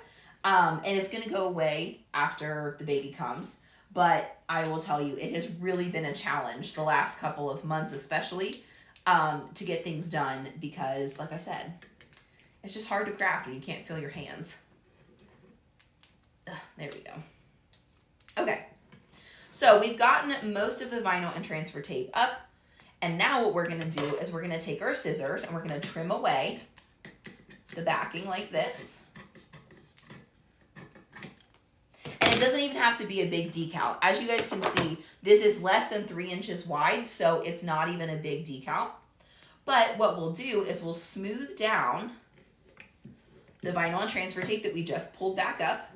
S1: And it's going to go away after the baby comes. But I will tell you, it has really been a challenge the last couple of months, especially to get things done because, like I said, it's just hard to craft when you can't feel your hands. There we go. Okay, so we've gotten most of the vinyl and transfer tape up. And now what we're going to do is we're going to take our scissors and we're going to trim away the backing like this. And it doesn't even have to be a big decal. As you guys can see, this is less than 3 inches wide, so it's not even a big decal. But what we'll do is we'll smooth down the vinyl and transfer tape that we just pulled back up.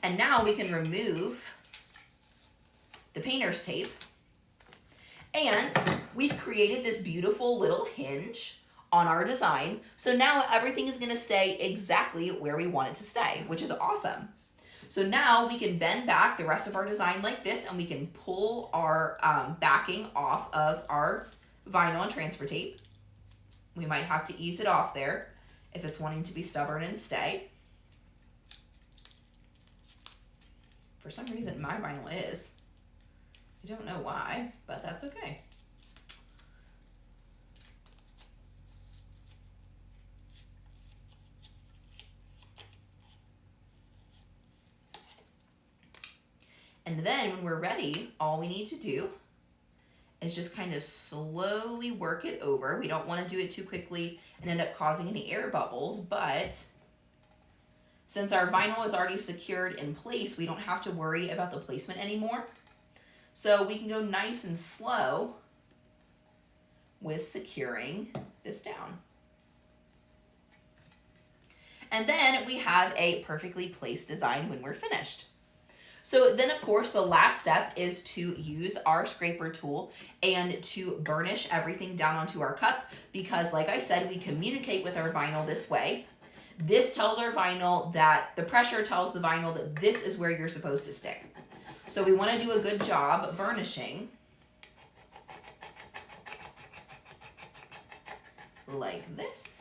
S1: And now we can remove the painter's tape. And we've created this beautiful little hinge on our design. So now everything is going to stay exactly where we want it to stay, which is awesome. So now we can bend back the rest of our design like this, and we can pull our backing off of our vinyl and transfer tape. We might have to ease it off there if it's wanting to be stubborn and stay. For some reason, my vinyl is. I don't know why, but that's okay. And then when we're ready, all we need to do is just kind of slowly work it over. We don't want to do it too quickly and end up causing any air bubbles, but since our vinyl is already secured in place, we don't have to worry about the placement anymore. So we can go nice and slow with securing this down. And then we have a perfectly placed design when we're finished. So then, of course, the last step is to use our scraper tool and to burnish everything down onto our cup because, like I said, we communicate with our vinyl this way. This tells our vinyl that the pressure tells the vinyl that this is where you're supposed to stick. So we want to do a good job burnishing like this.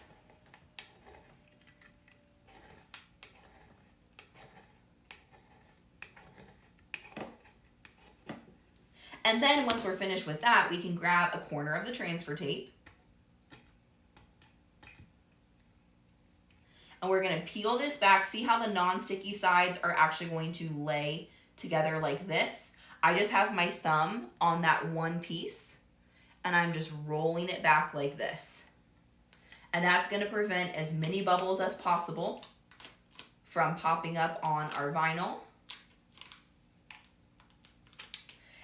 S1: And then once we're finished with that, we can grab a corner of the transfer tape. And we're gonna peel this back. See how the non-sticky sides are actually going to lay together like this? I just have my thumb on that one piece and I'm just rolling it back like this. And that's gonna prevent as many bubbles as possible from popping up on our vinyl.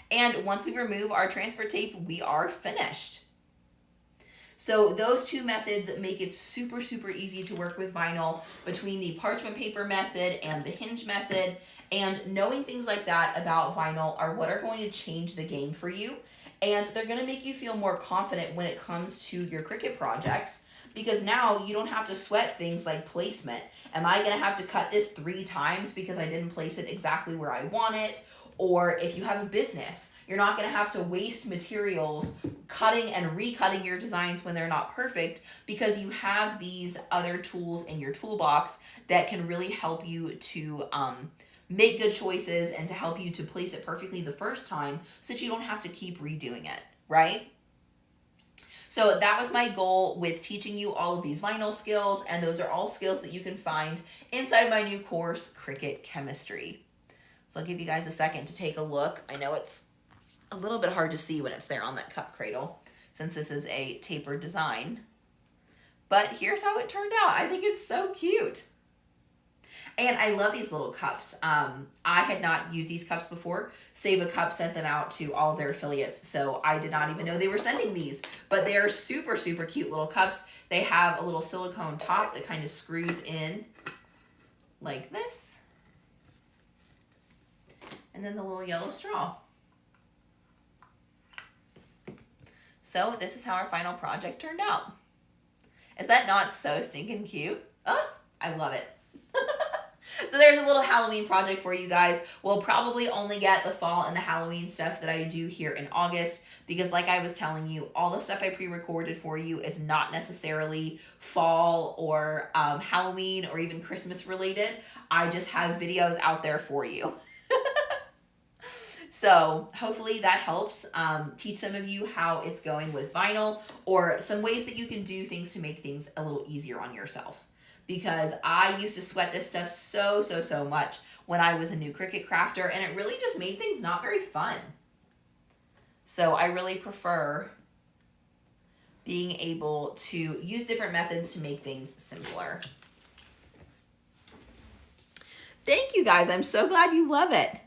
S1: And once we remove our transfer tape, we are finished. So those two methods make it super, super easy to work with vinyl between the parchment paper method and the Hinge method. And knowing things like that about vinyl are what are going to change the game for you. And they're going to make you feel more confident when it comes to your Cricut projects, because now you don't have to sweat things like placement. Am I going to have to cut this 3 times because I didn't place it exactly where I want it? Or if you have a business, you're not going to have to waste materials cutting and recutting your designs when they're not perfect, because you have these other tools in your toolbox that can really help you to make good choices and to help you to place it perfectly the first time so that you don't have to keep redoing it, right? So that was my goal with teaching you all of these vinyl skills, and those are all skills that you can find inside my new course, Cricut Chemistry. So I'll give you guys a second to take a look. I know it's a little bit hard to see when it's there on that cup cradle, since this is a tapered design. But here's how it turned out. I think it's so cute. And I love these little cups. I had not used these cups before. Save a Cup sent them out to all their affiliates, so I did not even know they were sending these. But they are super, super cute little cups. They have a little silicone top that kind of screws in like this. And then the little yellow straw. So this is how our final project turned out. Is that not so stinking cute? Oh, I love it. So there's a little Halloween project for you guys. We'll probably only get the fall and the Halloween stuff that I do here in August, because like I was telling you, all the stuff I pre-recorded for you is not necessarily fall or Halloween or even Christmas related. I just have videos out there for you. So hopefully that helps teach some of you how it's going with vinyl, or some ways that you can do things to make things a little easier on yourself. Because I used to sweat this stuff so much when I was a new Cricut crafter, and it really just made things not very fun. So I really prefer being able to use different methods to make things simpler. Thank you guys. I'm so glad you love it.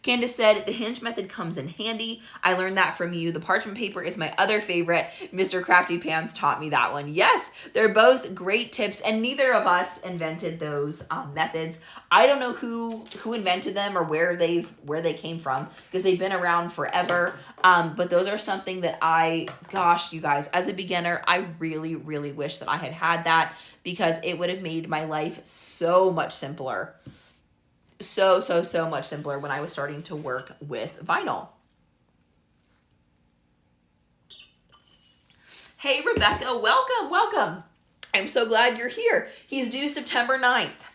S1: Candace said, the Hinge method comes in handy. I learned that from you. The parchment paper is my other favorite. Mr. Crafty Pants taught me that one. Yes, they're both great tips, and neither of us invented those methods. I don't know who invented them or where they came from, because they've been around forever. But those are something that gosh, you guys, as a beginner, I really, really wish that I had had that, because it would have made my life so much simpler. So much simpler when I was starting to work with vinyl. Hey, Rebecca, welcome. I'm so glad you're here. He's due September 9th.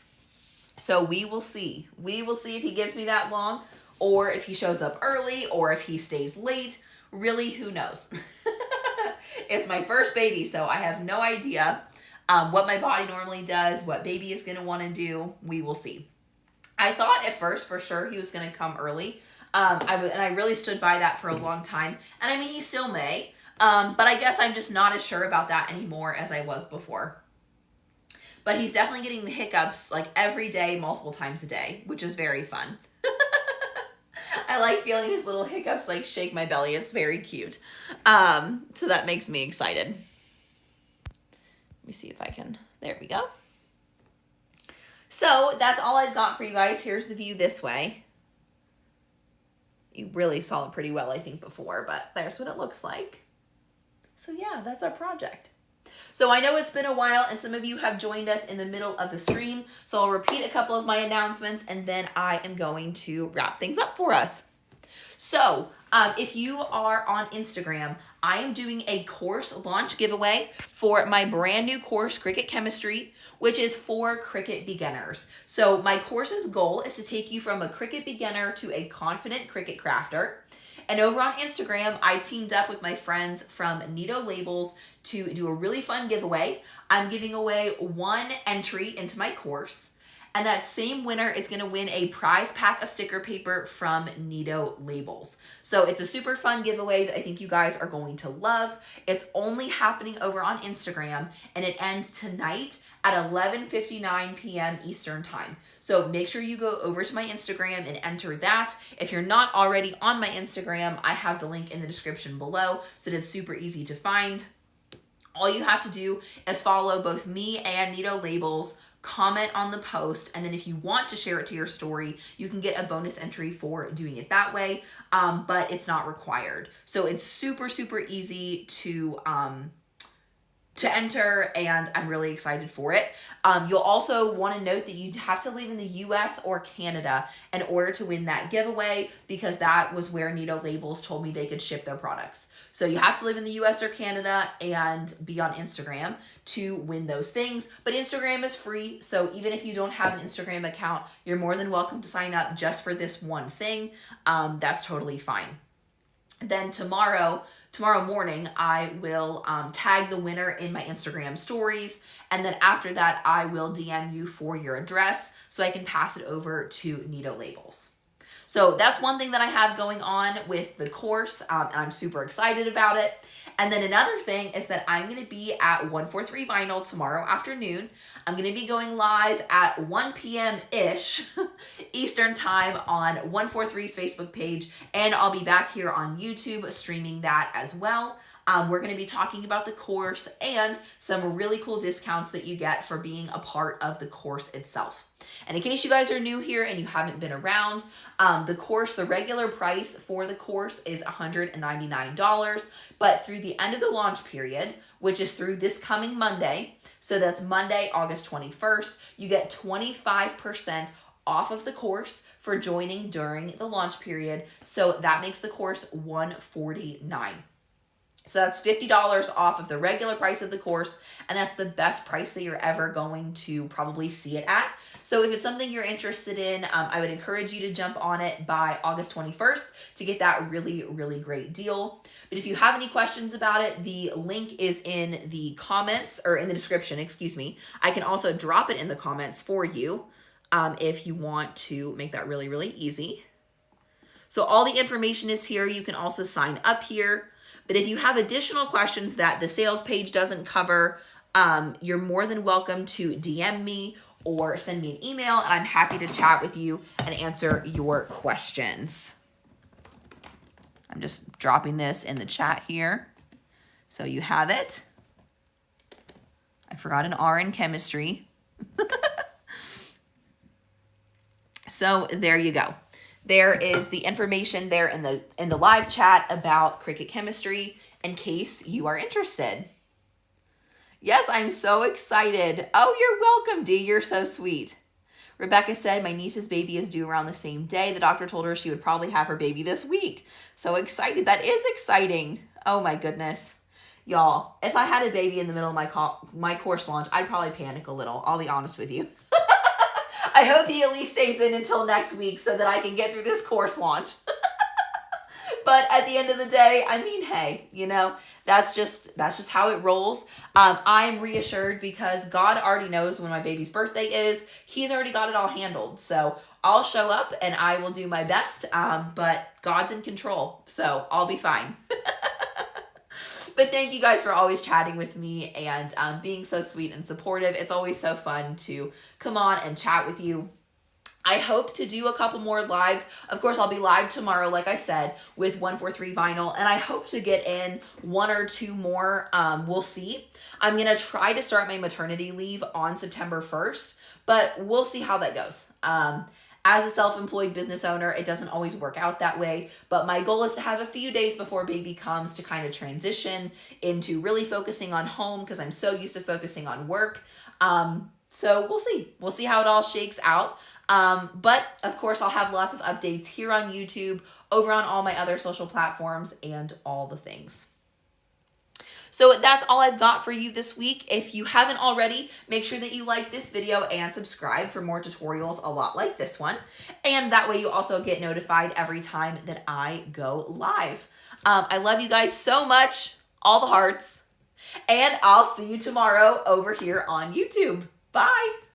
S1: So we will see. We will see if he gives me that long, or if he shows up early, or if he stays late. Really, who knows? It's my first baby, so I have no idea what my body normally does, what baby is going to want to do. We will see. I thought at first for sure he was going to come early, and I really stood by that for a long time. And I mean, he still may, but I guess I'm just not as sure about that anymore as I was before. But he's definitely getting the hiccups like every day, multiple times a day, which is very fun. I like feeling his little hiccups like shake my belly. It's very cute. So that makes me excited. Let me see if I can, there we go. So that's all I've got for you guys. Here's the view this way. You really saw it pretty well, I think, before, but there's what it looks like. So yeah, that's our project. So I know it's been a while, and some of you have joined us in the middle of the stream, so I'll repeat a couple of my announcements, and then I am going to wrap things up for us. So if you are on Instagram, I am doing a course launch giveaway for my brand new course, Cricut Chemistry, which is for Cricut beginners. So my course's goal is to take you from a Cricut beginner to a confident Cricut crafter. And over on Instagram, I teamed up with my friends from Nito Labels to do a really fun giveaway. I'm giving away one entry into my course. And that same winner is going to win a prize pack of sticker paper from Nito Labels. So it's a super fun giveaway that I think you guys are going to love. It's only happening over on Instagram, and it ends tonight at 11:59 p.m. Eastern time. So make sure you go over to my Instagram and enter that. If you're not already on my Instagram, I have the link in the description below, so that it's super easy to find. All you have to do is follow both me and Nito Labels, comment on the post, and then if you want to share it to your story, you can get a bonus entry for doing it that way, but it's not required. So it's super, super easy to enter, and I'm really excited for it. You'll also want to note that you have to live in the US or Canada in order to win that giveaway, because that was where Nito Labels told me they could ship their products. So you have to live in the US or Canada and be on Instagram to win those things. But Instagram is free, so even if you don't have an Instagram account, you're more than welcome to sign up just for this one thing. That's totally fine. Then tomorrow morning, I will tag the winner in my Instagram stories. And then after that, I will DM you for your address so I can pass it over to Nito Labels. So that's one thing that I have going on with the course, and I'm super excited about it. And then another thing is that I'm going to be at 143 Vinyl tomorrow afternoon. I'm going to be going live at 1 p.m.-ish Eastern time on 143's Facebook page, and I'll be back here on YouTube streaming that as well. We're going to be talking about the course and some really cool discounts that you get for being a part of the course itself. And in case you guys are new here and you haven't been around, the regular price for the course is $199, but through the end of the launch period, which is through this coming Monday, so that's Monday, August 21st, you get 25% off of the course for joining during the launch period. So that makes the course $149. So that's $50 off of the regular price of the course, and that's the best price that you're ever going to probably see it at. So if it's something you're interested in, I would encourage you to jump on it by August 21st to get that really, really great deal. But if you have any questions about it, the link is in the comments, or in the description, excuse me. I can also drop it in the comments for you if you want to make that really, really easy. So all the information is here. You can also sign up here. But if you have additional questions that the sales page doesn't cover, you're more than welcome to DM me or send me an email, and I'm happy to chat with you and answer your questions. I'm just dropping this in the chat here so you have it. I forgot an R in chemistry. So there you go. There is the information there in the live chat about Cricut chemistry in case you are interested. Yes, I'm so excited. Oh, you're welcome, Dee. You're so sweet. Rebecca said, my niece's baby is due around the same day. The doctor told her she would probably have her baby this week. So excited. That is exciting. Oh my goodness. Y'all, if I had a baby in the middle of my course launch, I'd probably panic a little. I'll be honest with you. I hope he at least stays in until next week so that I can get through this course launch. But at the end of the day, I mean, hey, you know, that's just how it rolls. I'm reassured because God already knows when my baby's birthday is. He's already got it all handled. So I'll show up and I will do my best. But God's in control, so I'll be fine. But thank you guys for always chatting with me and being so sweet and supportive. It's always so fun to come on and chat with you. I hope to do a couple more lives. Of course, I'll be live tomorrow, like I said, with 143 Vinyl, and I hope to get in one or two more. We'll see. I'm going to try to start my maternity leave on September 1st, but we'll see how that goes. As a self-employed business owner, it doesn't always work out that way, but my goal is to have a few days before baby comes to kind of transition into really focusing on home because I'm so used to focusing on work. So we'll see. We'll see how it all shakes out. But of course, I'll have lots of updates here on YouTube, over on all my other social platforms, and all the things. So that's all I've got for you this week. If you haven't already, make sure that you like this video and subscribe for more tutorials a lot like this one. And that way you also get notified every time that I go live. I love you guys so much, all the hearts, and I'll see you tomorrow over here on YouTube. Bye.